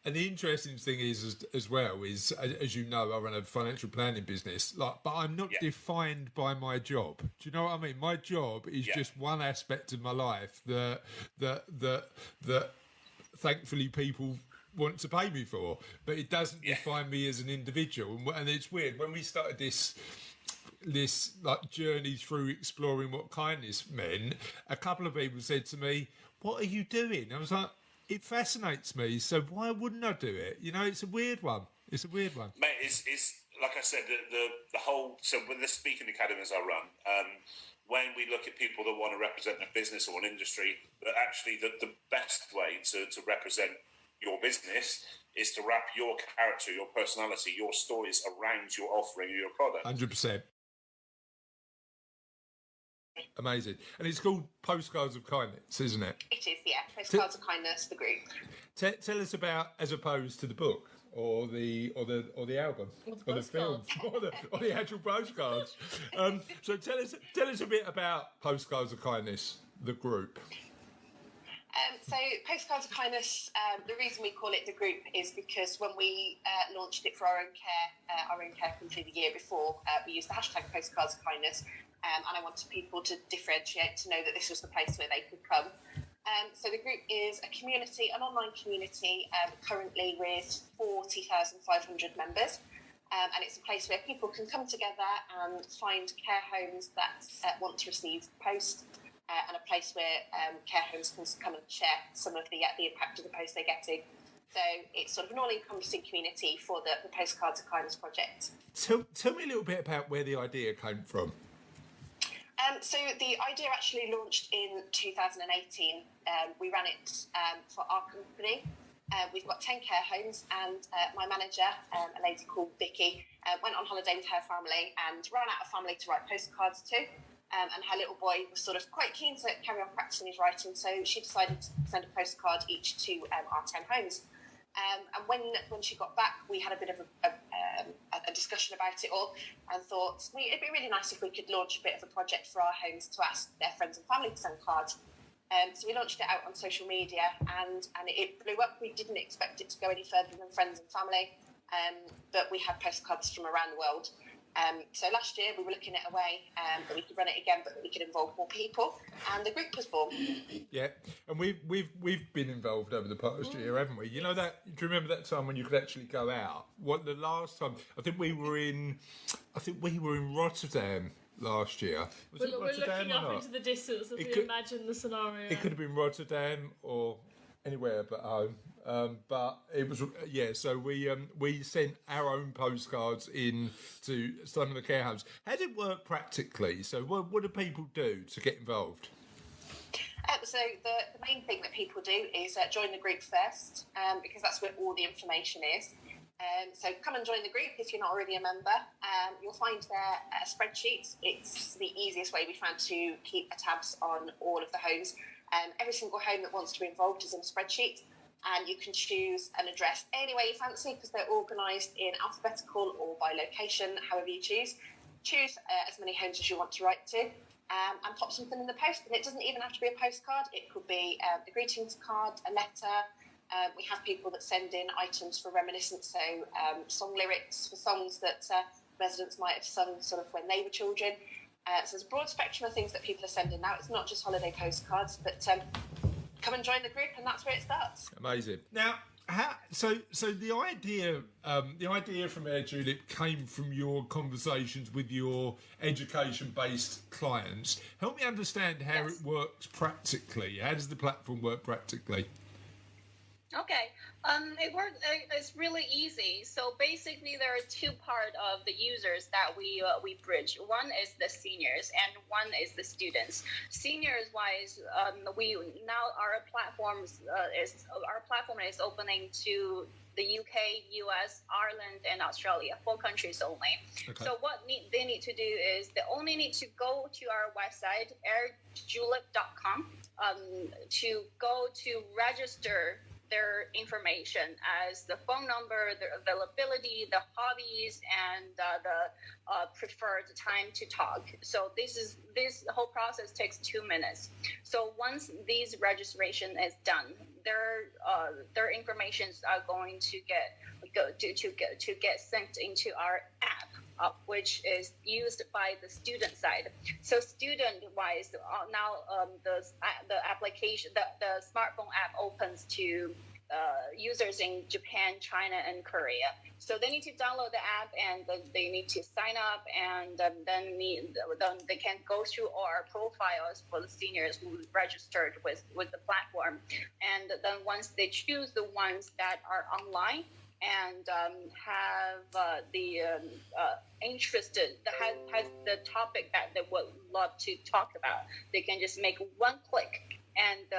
And the interesting thing is, as well, is as you know, I run a financial planning business. But I'm not defined by my job. Do you know what I mean? My job is just one aspect of my life that thankfully people want to pay me for, but it doesn't define me as an individual. And it's weird when we started this like journey through exploring what kindness meant. A couple of people said to me, "What are you doing?" I was like, it fascinates me, so why wouldn't I do it? It's a weird one. Mate, it's like I said, the whole, so with the speaking academies I run, when we look at people that want to represent a business or an industry, that actually the best way to represent your business is to wrap your character, your personality, your stories around your offering, your product. 100%. Amazing. And it's called Postcards of Kindness, isn't it? It is, yeah. Postcards of Kindness, the group. Tell us about, as opposed to the book or the album or the film or the actual postcards. So tell us a bit about Postcards of Kindness, the group. So Postcards of Kindness, the reason we call it the group is because when we launched it for our own care company the year before, we used the hashtag Postcards of Kindness. And I wanted people to differentiate, to know that this was the place where they could come. So the group is a community, an online community, currently with 40,500 members. And it's a place where people can come together and find care homes that want to receive post, and a place where care homes can come and share some of the impact of the post they're getting. So it's sort of an all-encompassing community for the Postcards of Kindness project. Tell me a little bit about where the idea came from. So the idea actually launched in 2018. We ran it for our company. We've got 10 care homes, and my manager, a lady called Vicky, went on holiday with her family and ran out of family to write postcards to. And her little boy was sort of quite keen to carry on practicing his writing, so she decided to send a postcard each to our 10 homes. And when she got back, we had a bit of a discussion about it all and thought it'd be really nice if we could launch a bit of a project for our homes to ask their friends and family to send cards. So we launched it out on social media and it blew up. We didn't expect it to go any further than friends and family, but we had postcards from around the world. So last year we were looking at a way that we could run it again, but that we could involve more people, and the group was born. Yeah, and we've been involved over the past year, haven't we? You know that? Do you remember that time when you could actually go out? What the last time? I think we were in Rotterdam last year. We're looking up into the distance as we imagine the scenario. It could have been Rotterdam or anywhere but home. But it was so we sent our own postcards in to some of the care homes. How did it work practically? So what do people do to get involved? So the main thing that people do is join the group first, because that's where all the information is. So come and join the group if you're not already a member. You'll find there spreadsheets. It's the easiest way we found to keep tabs on all of the homes. Every single home that wants to be involved is in a spreadsheet, and you can choose an address any way you fancy because they're organised in alphabetical or by location, however you choose. Choose as many homes as you want to write to, and pop something in the post. And it doesn't even have to be a postcard. It could be a greetings card, a letter. We have people that send in items for reminiscence, so song lyrics for songs that residents might have sung sort of when they were children. So there's a broad spectrum of things that people are sending now. It's not just holiday postcards, but come and join the group, and that's where it starts. Amazing. Now, so the idea from Air Tulip came from your conversations with your education-based clients. Help me understand how it works practically. How does the platform work practically? Okay, it's really easy. So basically, there are two parts of the users that we bridge. One is the seniors, and one is the students. Seniors wise, we now our platform is opening to the UK, US, Ireland, and Australia, 4 countries only. Okay. So what they need to do is they only need to go to our website, airtulip.com, to go to register their information as the phone number, the availability, the hobbies, and the preferred time to talk. So this whole process takes 2 minutes. So once this registration is done, their informations are going to get sent into our app, which is used by the student side. So student-wise, now the application, the smartphone app opens to users in Japan, China, and Korea. So they need to download the app, and they need to sign up, and then they can go through all our profiles for the seniors who registered with the platform. And then once they choose the ones that are online and have interested, has the topic that they would love to talk about, they can just make one click, and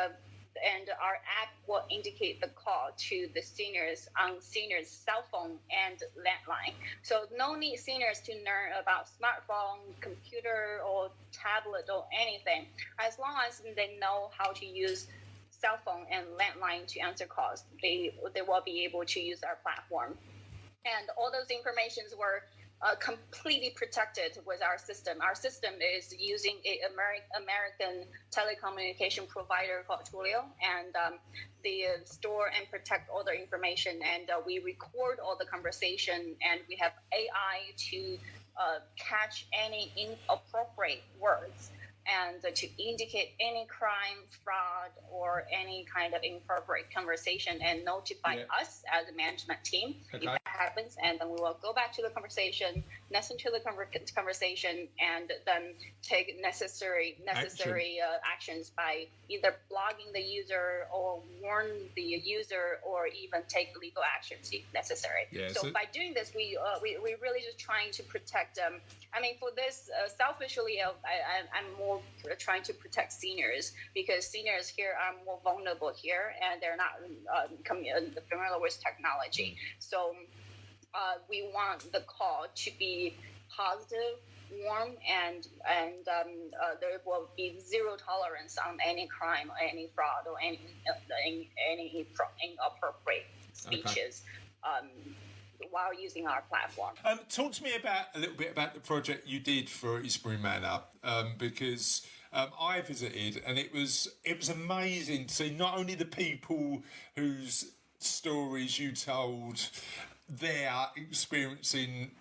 our app will indicate the call to the seniors on seniors' cell phone and landline. So no need seniors to learn about smartphone, computer, or tablet or anything. As long as they know how to use cell phone and landline to answer calls, they will be able to use our platform. And all those informations were completely protected with our system. Our system is using an American telecommunication provider called Twilio, and they store and protect all the information, and we record all the conversation, and we have AI to catch any inappropriate words and to indicate any crime, fraud, or any kind of inappropriate conversation, and notify us as a management team if that happens. And then we will go back to the conversation, listen to the conversation, and then take necessary actions by either blogging the user or warn the user, or even take legal actions if necessary. So by doing this, we really just trying to protect them. I mean, for this, selfishly, I'm more trying to protect seniors, because seniors here are more vulnerable here, and they're not familiar with technology. So we want the call to be positive, warm, and there will be zero tolerance on any crime, or any fraud, or any inappropriate speeches. While using our platform. Talk to me a little bit about the project you did for Eastbury Manor, because I visited, and it was amazing to see not only the people whose stories you told, their experiencing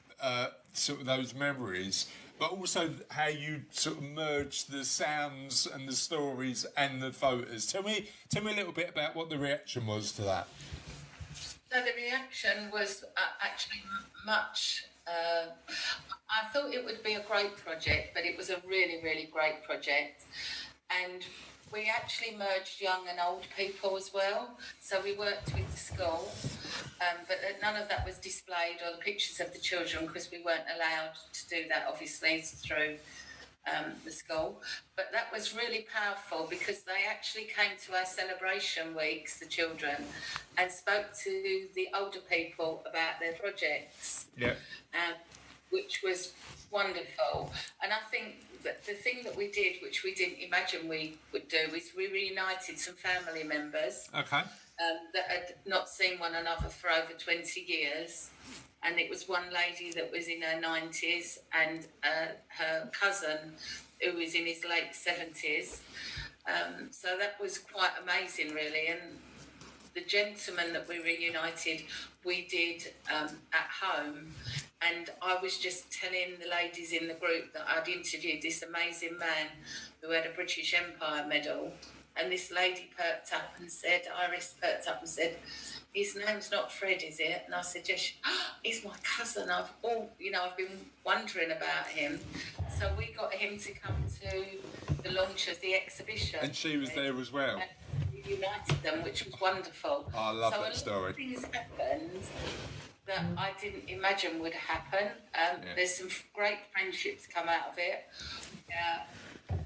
sort of those memories, but also how you sort of merged the sounds and the stories and the photos. Tell me a little bit about what the reaction was to that. So the reaction was actually much. I thought it would be a great project, but it was a really, really great project. And we actually merged young and old people as well. So we worked with the school, but none of that was displayed, or the pictures of the children, because we weren't allowed to do that, obviously, through the school. But that was really powerful, because they actually came to our celebration weeks, the children, and spoke to the older people about their projects. Yeah. Which was wonderful. And I think that the thing that we did, which we didn't imagine we would do, is we reunited some family members Okay. that had not seen one another for over 20 years. And it was one lady that was in her 90s and her cousin who was in his late 70s. So that was quite amazing, really. And the gentleman that we reunited, we did at home. And I was just telling the ladies in the group that I'd interviewed this amazing man who had a British Empire medal. And this lady perked up and said, Iris perked up and said, his name's not Fred, is it? And I said, yes. He's my cousin. I've been wondering about him. So we got him to come to the launch of the exhibition. And she was there as well. And we united them, which was wonderful. Oh, I love so that story. A lot of things happened that I didn't imagine would happen. There's some great friendships come out of it.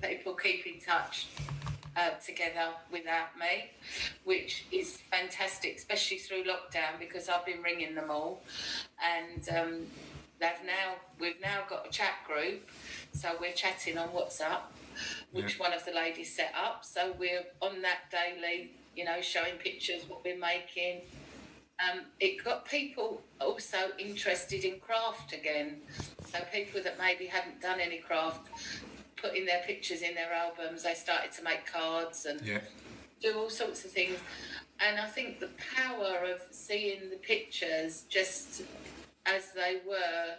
People keep in touch together without me, which is fantastic, especially through lockdown, because I've been ringing them all, and we've now got a chat group, so we're chatting on WhatsApp, which one of the ladies set up. So we're on that daily, showing pictures what we're making. It got people also interested in craft again. So people that maybe hadn't done any craft, putting their pictures in their albums, they started to make cards and do all sorts of things. And I think the power of seeing the pictures just as they were,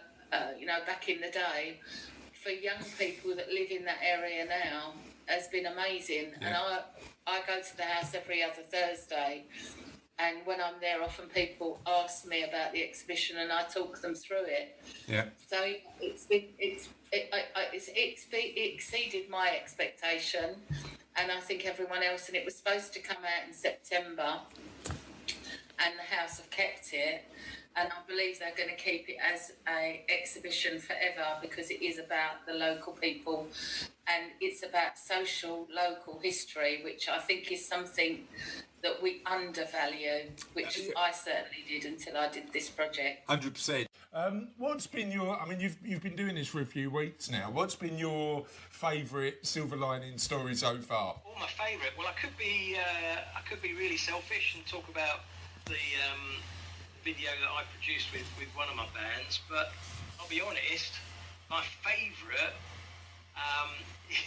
back in the day, for young people that live in that area now, has been amazing. And I go to the house every other Thursday. And when I'm there, often people ask me about the exhibition, and I talk them through it. Yeah. So it exceeded my expectation, and I think everyone else. And it was supposed to come out in September, and the House have kept it. And I believe they're going to keep it as an exhibition forever, because it is about the local people, and it's about social local history, which I think is something that we undervalue, which I certainly did until I did this project. 100%. What's been you've been doing this for a few weeks now. What's been your favourite silver lining story so far? Oh, my favourite. Well, I could be really selfish and talk about the video that I produced with one of my bands, but I'll be honest, my favourite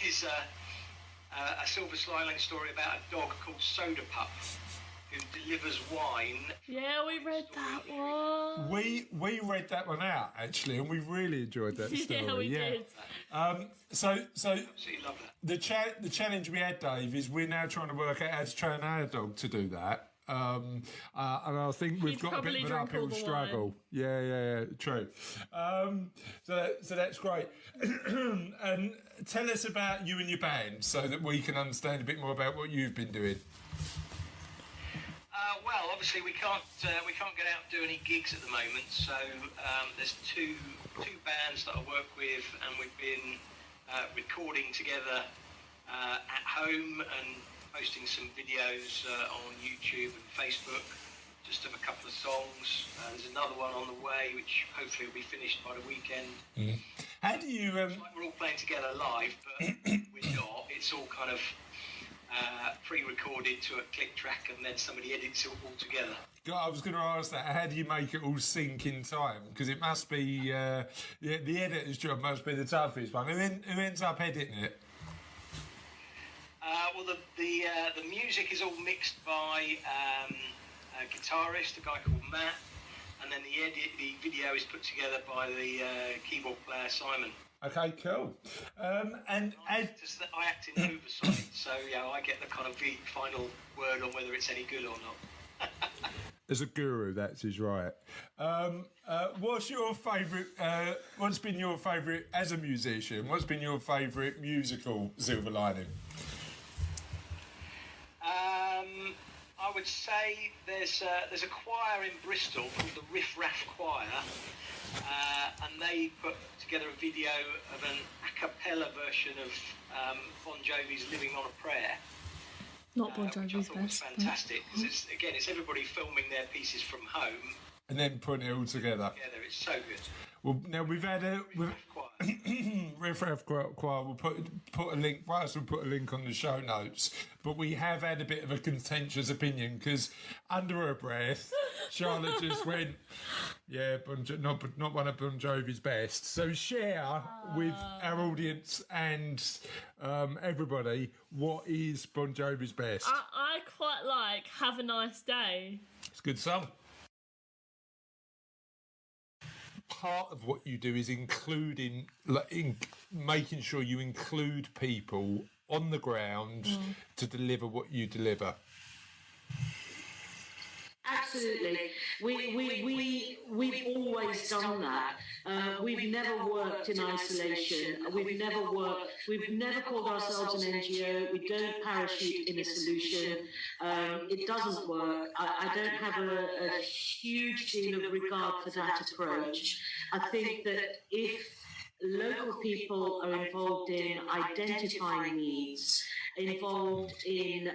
is a silver lining story about a dog called Soda Pup, who delivers wine. Yeah, we read that one. We read that one out, actually, and we really enjoyed that story. Yeah, we did. So absolutely love that. the challenge we had, Dave, is we're now trying to work out how to train our dog to do that. And I think we've got a bit of an uphill struggle. Yeah, true. So that's great. And tell us about you and your band, so that we can understand a bit more about what you've been doing. Well, obviously we can't get out and do any gigs at the moment. So there's two bands that I work with, and we've been recording together at home and posting some videos on YouTube and Facebook, just of a couple of songs. There's another one on the way, which hopefully will be finished by the weekend. Mm. How do you... It's like we're all playing together live, but we're not. It's all kind of pre-recorded to a click track, and then somebody edits it all together. God, I was going to ask that. How do you make it all sync in time? Because it must be... the editor's job must be the toughest one. Who ends up editing it? Well, the music is all mixed by a guitarist, a guy called Matt, and then the video is put together by the keyboard player Simon. Okay, cool. And I act in oversight, so I get the kind of final word on whether it's any good or not. As a guru, that's his right. What's your favourite? What's been your favourite as a musician? What's been your favourite musical silver lining? I would say there's a choir in Bristol called the Riff Raff Choir, and they put together a video of an a cappella version of Bon Jovi's "Living on a Prayer." Not Bon which I Jovi's thought was best. fantastic because it's everybody filming their pieces from home. And then putting it all together. It's so good. Well, now we've had a Riff Raff Choir. We'll put a link. First, we'll put a link on the show notes. But we have had a bit of a contentious opinion because, under her breath, Charlotte just went, "Yeah, not one of Bon Jovi's best." So share with our audience and everybody what is Bon Jovi's best. I quite like "Have a Nice Day." It's a good song. Part of what you do is making sure you include people on the ground to deliver what you deliver. Absolutely. We've always done that. We've never worked in isolation. We've never called ourselves an NGO. We don't parachute in a solution. It doesn't work. I don't have a huge deal of regard for that approach. I think that if local people are involved in identifying needs, involved in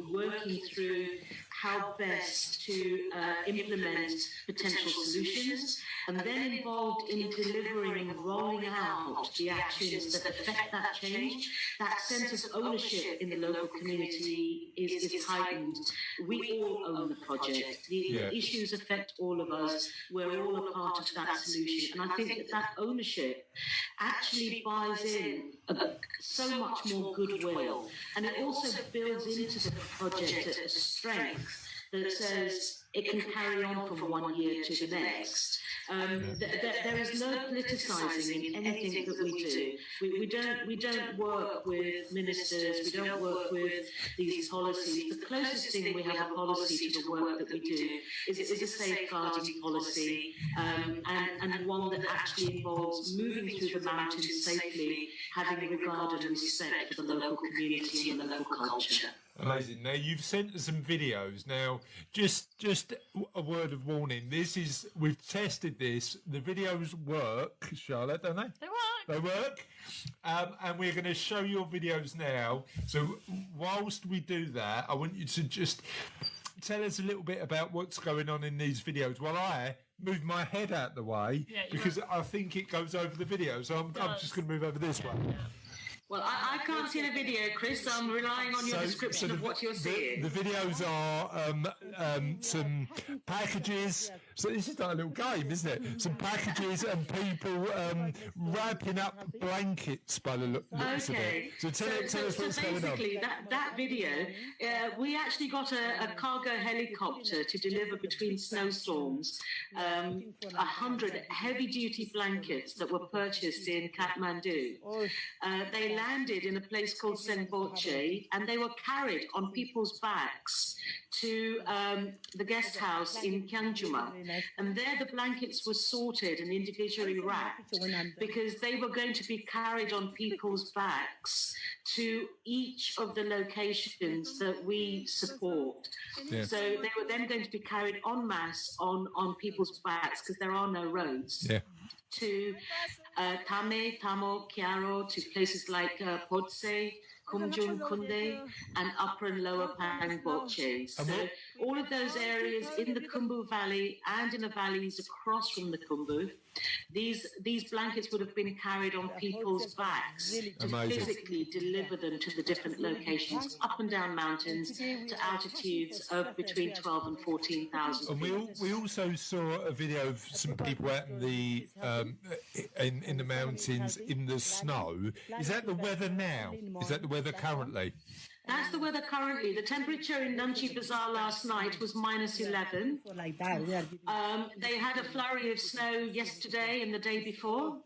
working through how best to implement potential solutions, and then involved in delivering and rolling out the actions that affect that change, that sense of ownership in the local community is heightened. We all own the project. The issues affect all of us. We're all a part of that solution. And I think that ownership actually buys in so much more goodwill. And it also builds into the project a strength that says it can carry on from one year to the next. There is no politicising in anything that we do. We don't work with ministers. We don't work with these policies. The closest thing we have a policy to the work that we do is a safeguarding policy, and one that actually involves moving through the mountains safely, having regard and respect for the local community and the local culture. Amazing. Now, you've sent us some videos. Now, just a word of warning. We've tested this. The videos work, Charlotte, don't they? They work. And we're going to show your videos now. So whilst we do that, I want you to just tell us a little bit about what's going on in these videos while I move my head out the way, because I think it goes over the video. So I'm just going to move over this way. Yeah. Well, I can't see the video, Chris, so I'm relying on your description of what you're seeing. The videos are some packages. So this is like a little game, isn't it? Some packages and people wrapping up blankets by the looks of it. So tell us what's going on. Basically, that video, we actually got a cargo helicopter to deliver between snowstorms 100 heavy-duty blankets that were purchased in Kathmandu. They landed in a place called Senboche, and they were carried on people's backs to the guest house in Kyangjuma. And there the blankets were sorted and individually wrapped because they were going to be carried on people's backs to each of the locations that we support. Yeah. So they were then going to be carried en masse on people's backs because there are no roads. Yeah. To Tame, Tamo, Kiaro, to places like Podse, Kumjung, Kunde, and Upper and Lower Pangboche. So all of those areas in the Khumbu Valley and in the valleys across from the Khumbu, these blankets would have been carried on people's backs to physically deliver them to the different locations, up and down mountains, to altitudes of between 12 and 14,000 feet. And we also saw a video of some people out in the in the mountains in the snow. Is that the weather now? Is that the weather currently? That's the weather currently. The temperature in Namche Bazaar last night was minus 11. They had a flurry of snow yesterday and the day before.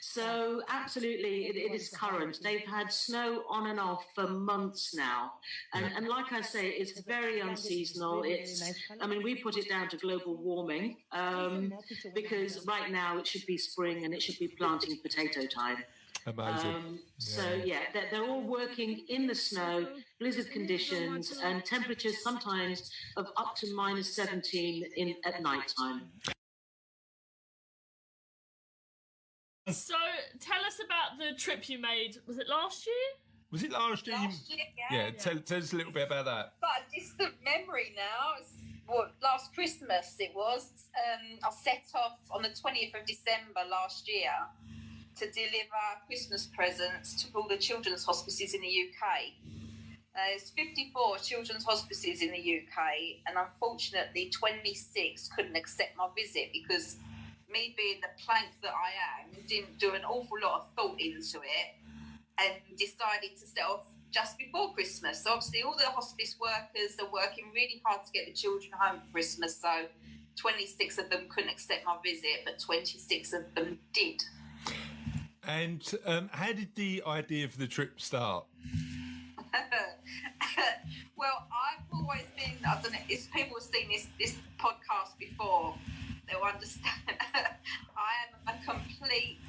So absolutely, it is current. They've had snow on and off for months now. And like I say, it's very unseasonal. We put it down to global warming because right now it should be spring and it should be planting potato time. Amazing. So they're all working in the snow, blizzard conditions, and temperatures sometimes of up to minus 17 at night time. So, tell us about the trip you made. Was it last year? Was it last year? Last year, yeah. Tell us a little bit about that. But distant memory now. Last Christmas it was. I set off on the 20th of December last year to deliver Christmas presents to all the children's hospices in the UK. There's 54 children's hospices in the UK, and unfortunately 26 couldn't accept my visit because me being the plank that I am, didn't do an awful lot of thought into it and decided to set off just before Christmas. So obviously all the hospice workers are working really hard to get the children home for Christmas, so 26 of them couldn't accept my visit, but 26 of them did. And how did the idea for the trip start? Well, I've always been, I don't know, if people have seen this podcast before, they'll understand. I am a complete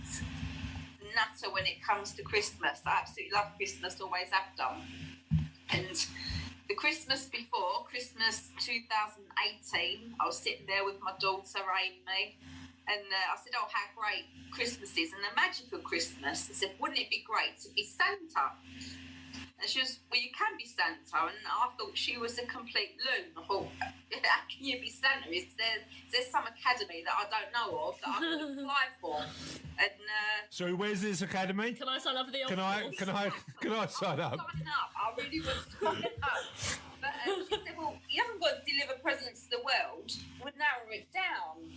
nutter when it comes to Christmas. I absolutely love Christmas, always have done. And the Christmas before, Christmas 2018, I was sitting there with my daughter Amy, and I said, oh, how great Christmas is, and the magic of Christmas. I said, wouldn't it be great to be Santa? And she was, well, you can be Santa. And I thought she was a complete loon. I thought, how can you be Santa? Is there some academy that I don't know of that I could apply for? And so where's this academy? Can I sign up for the Can I sign up? Sign up. I really would sign up. But she said, well, you haven't got to deliver presents to the world. We'd narrow it down.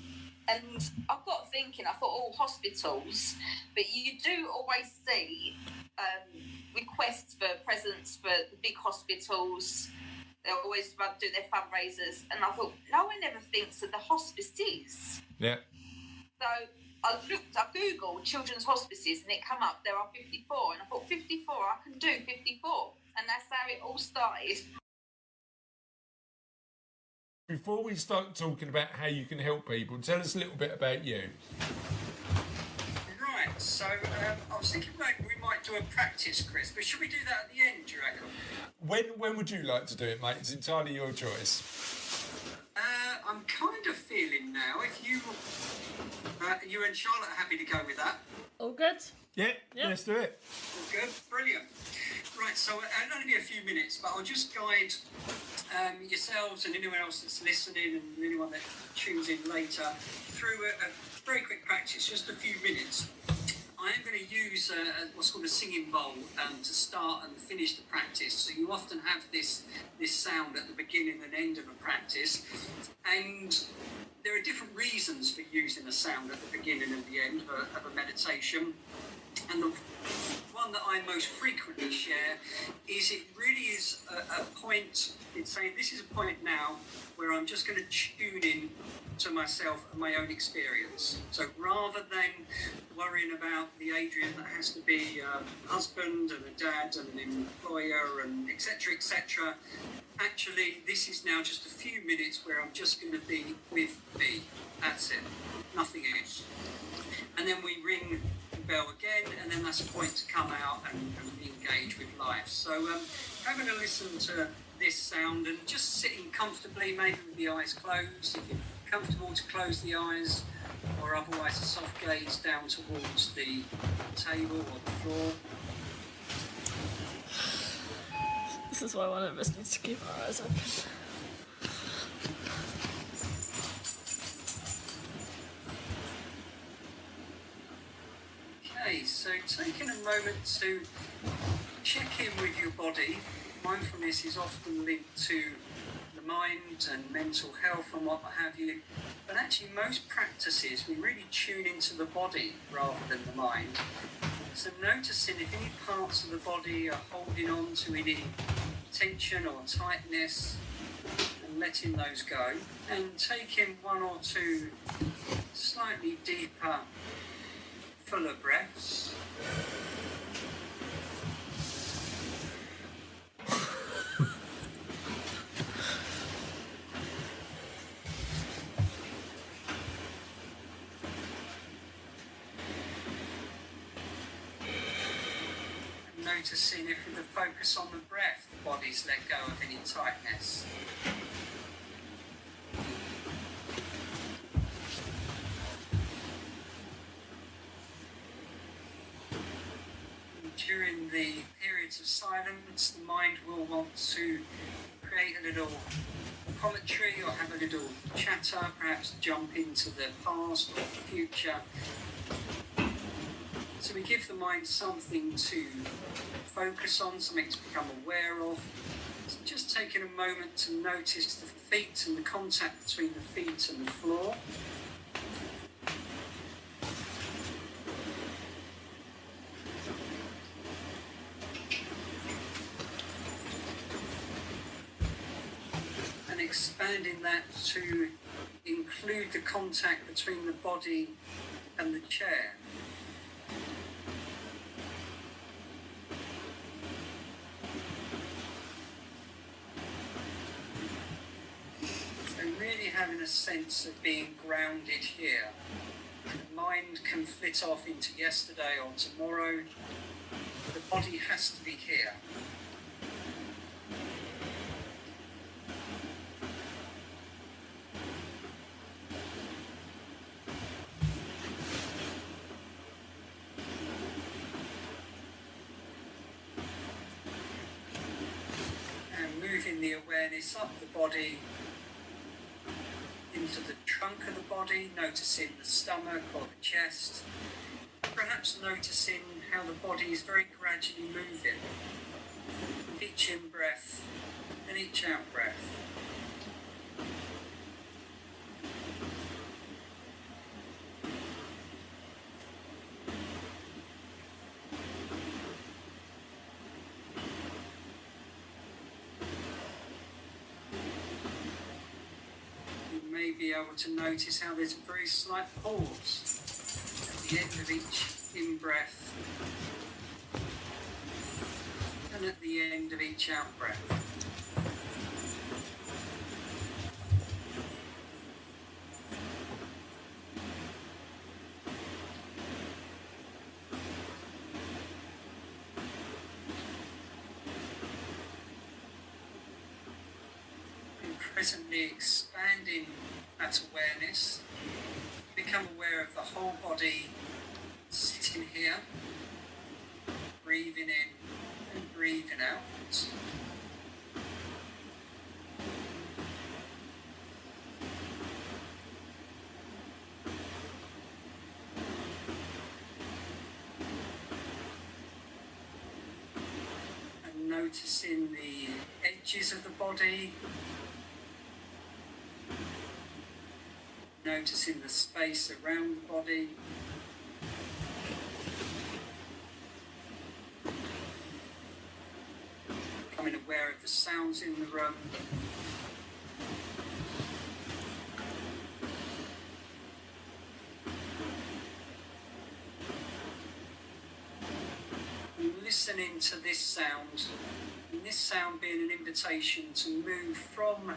And I got thinking, I thought, oh, hospitals. But you do always see requests for presents for the big hospitals. They always do their fundraisers. And I thought, no one ever thinks of the hospices. Yeah. So I Googled children's hospices and it come up, there are 54. And I thought, 54, I can do 54. And that's how it all started. Before we start talking about how you can help people, tell us a little bit about you. Right, so I was thinking we might do a practice, Chris, but should we do that at the end, do you reckon? When would you like to do it, mate? It's entirely your choice. I'm kind of feeling now, if you and Charlotte are happy to go with that. All good? Yeah, let's do it. All good, brilliant. Right, so it'll only be a few minutes, but I'll just guide yourselves and anyone else that's listening and anyone that tunes in later through a very quick practice, just a few minutes. I am going to use what's called a singing bowl to start and finish the practice. So you often have this sound at the beginning and end of a practice, and there are different reasons for using a sound at the beginning and the end of a meditation. And the one that I most frequently share is it really is a point, it's saying this is a point now where I'm just going to tune in to myself and my own experience. So rather than worrying about the Adrian that has to be a husband and a dad and an employer and etc., actually this is now just a few minutes where I'm just going to be with me. That's it, nothing else. And then we ring bell again, and then that's a point to come out and engage with life. So having a listen to this sound and just sitting comfortably, maybe with the eyes closed, if you're comfortable to close the eyes, or otherwise a soft gaze down towards the table or the floor. This is why one of us needs to keep our eyes open. Okay, so taking a moment to check in with your body. Mindfulness is often linked to the mind and mental health and what have you. But actually most practices, we really tune into the body rather than the mind. So noticing if any parts of the body are holding on to any tension or tightness and letting those go. And taking one or two slightly deeper, fuller breaths. noticing if with the focus on the breath, the body's let go of any tightness. During the periods of silence, the mind will want to create a little commentary or have a little chatter, perhaps jump into the past or the future. So we give the mind something to focus on, something to become aware of. So just taking a moment to notice the feet and the contact between the feet and the floor. And expanding that to include the contact between the body and the chair. And really having a sense of being grounded here. The mind can flit off into yesterday or tomorrow. The body has to be here. Moving the awareness up the body into the trunk of the body, noticing the stomach or the chest, perhaps noticing how the body is very gradually moving, each in-breath and each out-breath. May be able to notice how there's a very slight pause at the end of each in-breath and at the end of each out-breath. Presently expanding that awareness, become aware of the whole body sitting here, breathing in and breathing out. And noticing the edges of the body, noticing the space around the body. Becoming aware of the sounds in the room. And listening to this sound, and this sound being an invitation to move from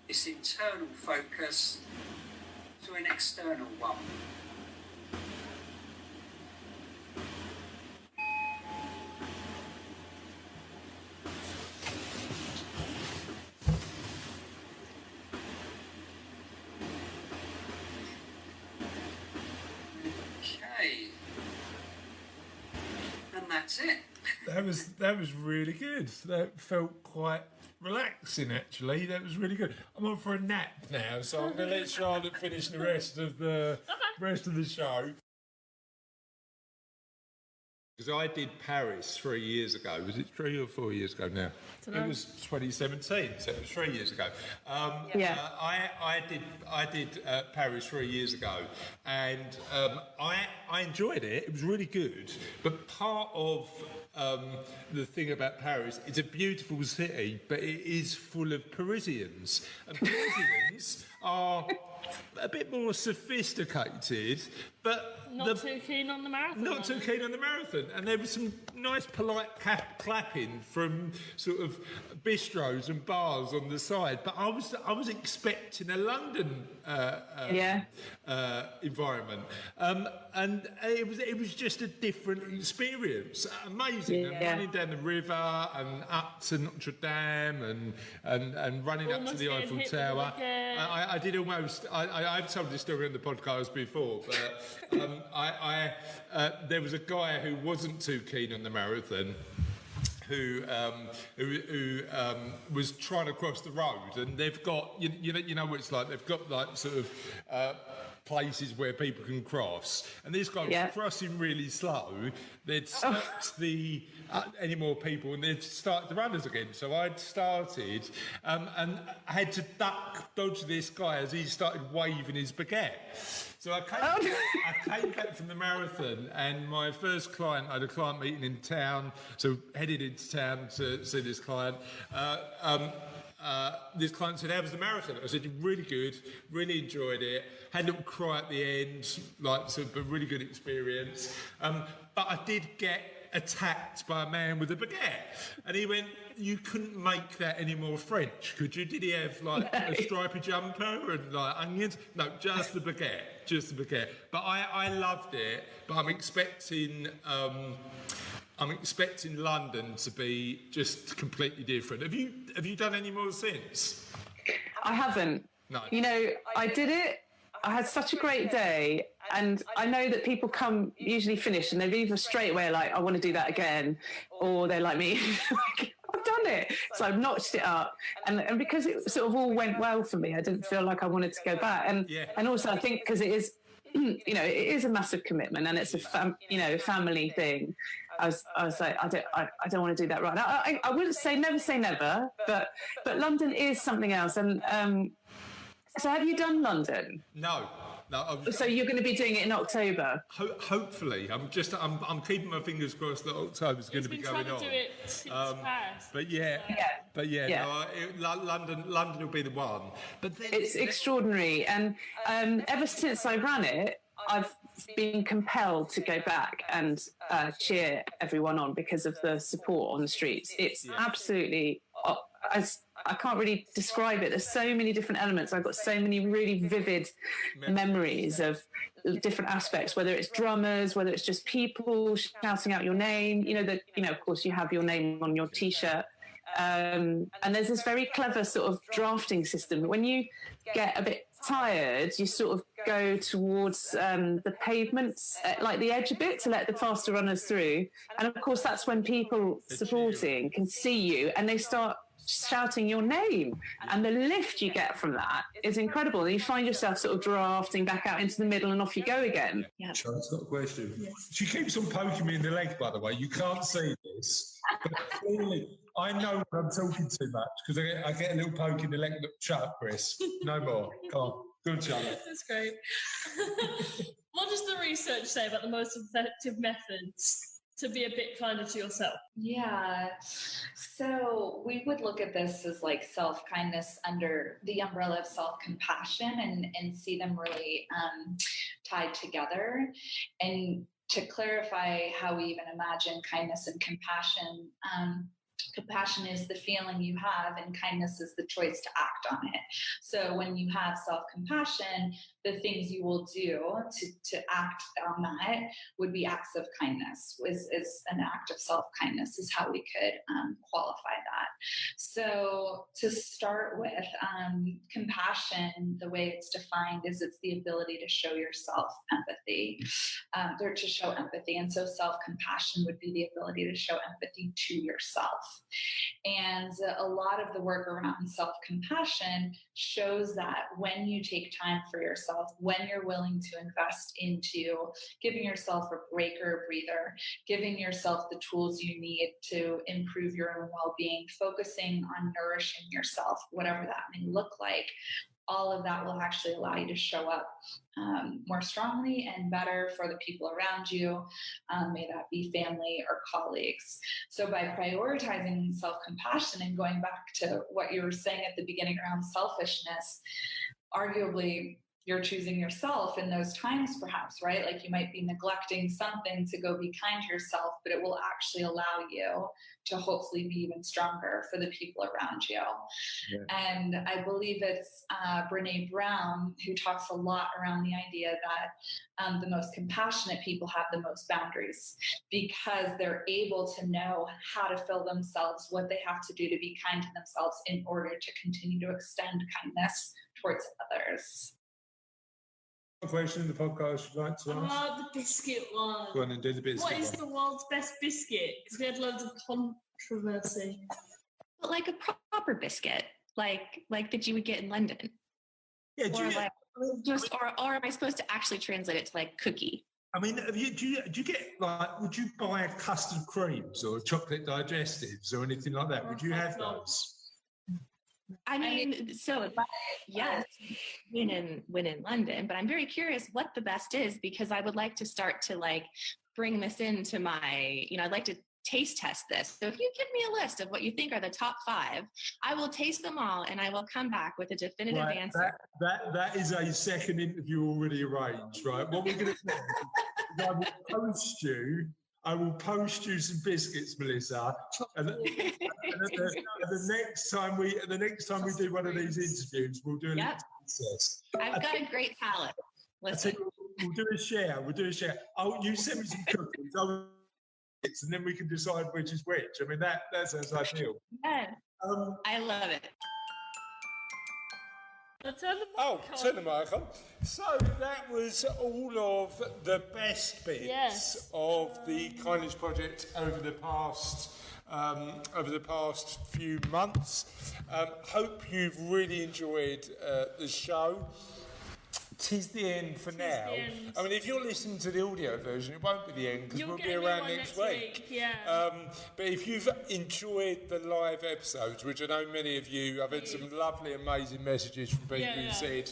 this internal focus to an external one. Okay. And that's it. That was really good. That felt quite relaxing, actually. That was really good. I'm on for a nap now, so I'm going to let Charlotte finish the rest of the show. Because I did Paris 3 years ago. Was it 3 or 4 years ago now? It was 2017, so it was 3 years ago. I did Paris 3 years ago, and I enjoyed it. It was really good. But part of the thing about Paris, it's a beautiful city, but it is full of Parisians, and Parisians are a bit more sophisticated, but Not too keen on the marathon. Not too keen on the marathon. And there was some nice polite clapping from sort of bistros and bars on the side. But I was expecting a London environment. And it was just a different experience. Amazing. And running down the river and up to Notre Dame and running up to the Eiffel Tower. I did almost. I've told this story on the podcast before, but there was a guy who wasn't too keen on the marathon, who was trying to cross the road, and they've got you know what it's like. They've got like sort of places where people can cross, and this guy was crossing really slow. They'd stopped any more people, and they'd started the runners again. So I'd started and I had to dodge this guy as he started waving his baguette. So I came back from the marathon, and my first client, I had a client meeting in town, so headed into town to see this client. This client said, "How was the marathon?" I said, "Really good, really enjoyed it. Had a little cry at the end, but really good experience. But I did get attacked by a man with a baguette." And he went, "You couldn't make that any more French, could you? Did he have like a stripy jumper and like onions?" No, just the baguette. But I loved it. But I'm expecting London to be just completely different. Have you done any more since? I haven't. No. You know, I did it. I had such a great day, and I know that people usually finish, and they're either straight away like, "I want to do that again," or they're like me, like, "I've done it." So I've notched it up, and because it sort of all went well for me, I didn't feel like I wanted to go back. And also I think because it is, it is a massive commitment, and it's a family thing. I was like, I don't want to do that right now. I wouldn't say never, but London is something else. And so have you done London? No. So you're going to be doing it in October? Hopefully. I'm keeping my fingers crossed that October's going to be going on. Do it since Paris. London will be the one. But then, it's extraordinary, and ever since I ran it, I've been compelled to go back and cheer everyone on because of the support on the streets. It's absolutely. I can't really describe it. There's so many different elements. I've got so many really vivid memories of different aspects, whether it's drummers, whether it's just people shouting out your name. Of course, you have your name on your T-shirt. And there's this very clever sort of drafting system. When you get a bit tired, you sort of go towards the pavements, like the edge a bit, to let the faster runners through. And of course, that's when people supporting can see you, and they start shouting your name, and the lift you get from that is incredible. And you find yourself sort of drafting back out into the middle, and off you go again. Yeah. Charlotte's got a question. Yes. She keeps on poking me in the leg, by the way. You can't see this, but clearly I know when I'm talking too much because I get a little poke in the leg. Look, shut up, Chris. No more. Come on. Good, Charlotte. That's great. What does the research say about the most effective methods to be a bit kinder to yourself? Yeah, so we would look at this as like self-kindness under the umbrella of self-compassion and see them really tied together. And to clarify how we even imagine kindness and compassion, compassion is the feeling you have, and kindness is the choice to act on it. So when you have self-compassion, the things you will do to act on that would be acts of kindness. Is an act of self-kindness is how we could qualify that. So to start with, compassion, the way it's defined is it's the ability to show yourself empathy, or to show empathy. And so self-compassion would be the ability to show empathy to yourself. And a lot of the work around self-compassion shows that when you take time for yourself, when you're willing to invest into giving yourself a break or a breather, giving yourself the tools you need to improve your own well-being, focusing on nourishing yourself, whatever that may look like, all of that will actually allow you to show up more strongly and better for the people around you, may that be family or colleagues. So by prioritizing self-compassion and going back to what you were saying at the beginning around selfishness, arguably you're choosing yourself in those times, perhaps, right? Like you might be neglecting something to go be kind to yourself, but it will actually allow you to hopefully be even stronger for the people around you. Yeah. And I believe it's Brene Brown who talks a lot around the idea that the most compassionate people have the most boundaries, because they're able to know how to fill themselves, what they have to do to be kind to themselves in order to continue to extend kindness towards others. Question in the podcast you'd like to ask? The biscuit one. Go on and do the biscuit. What is the world's best biscuit? Because we had loads of controversy. But like a proper biscuit, like that you would get in London. Yeah, or am I supposed to actually translate it to like cookie? I mean, do you get like? Would you buy custard creams or chocolate digestives or anything like that? Would you have those? I mean, so yes, when in London, but I'm very curious what the best is, because I would like to start to like bring this into my, I'd like to taste test this. So if you give me a list of what you think are the top 5, I will taste them all and I will come back with a definitive answer. That is a second interview already arranged, right? What we're going to do is I will post you some biscuits, Melissa, and the next time we do one of these interviews, we'll do a little process. I've got a great palate. Listen, we'll do a share. Oh, you send me some cookies, and then we can decide which is which. I mean, that sounds ideal. Yeah, I love it. Turn the mic on. So that was all of the best bits of the Kindness Project over the past few months. Hope you've really enjoyed the show. 'Tis the end for now. I mean, if you're listening to the audio version, it won't be the end because we'll be around next week. But if you've enjoyed the live episodes, which I know many of you, I've had some lovely, amazing messages from people who said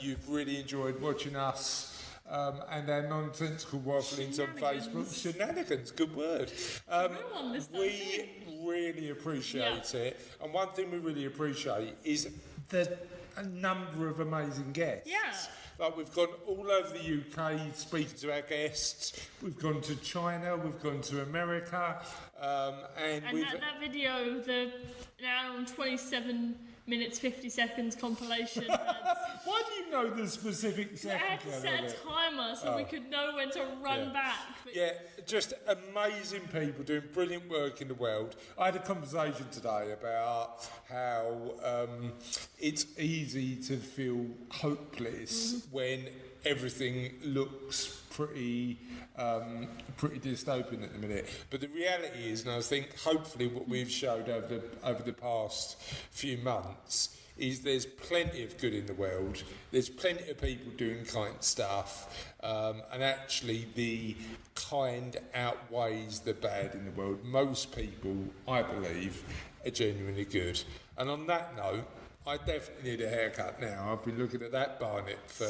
you've really enjoyed watching us and our nonsensical wafflings on Facebook. Shenanigans, good word. We really appreciate it. And one thing we really appreciate is a number of amazing guests. Like we've gone all over the UK speaking to our guests. We've gone to China. We've gone to America. And that video, the hour and 27 minutes 50 seconds compilation. Why do you know the specific seconds? I had to set a timer so we could know when to run back. But just amazing people doing brilliant work in the world. I had a conversation today about how it's easy to feel hopeless when everything looks pretty dystopian at the minute. But the reality is, and I think hopefully what we've showed over the past few months, is there's plenty of good in the world. There's plenty of people doing kind stuff, and actually the kind outweighs the bad in the world. Most people, I believe, are genuinely good. And on that note, I definitely need a haircut now. I've been looking at that Barnet for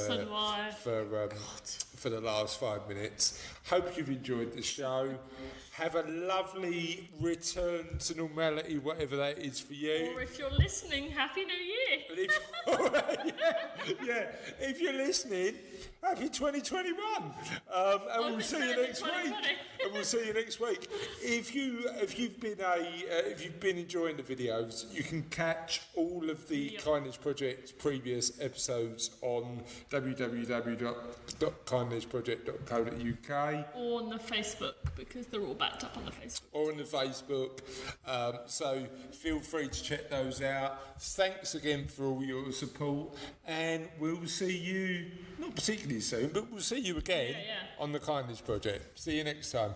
the last 5 minutes. Hope you've enjoyed the show. Have a lovely return to normality, whatever that is for you. Or if you're listening, Happy New Year. If you're listening, happy 2021. And we'll see you next week. If you've been enjoying the videos, you can catch all of the Kindness Project's previous episodes on www.kindnessproject.co.uk or on the Facebook, because they're all backed up on the Facebook. Or on the Facebook. So feel free to check those out. Thanks again for all your support, and we'll see you not particularly soon, but we'll see you again on the Kindness Project. See you next time.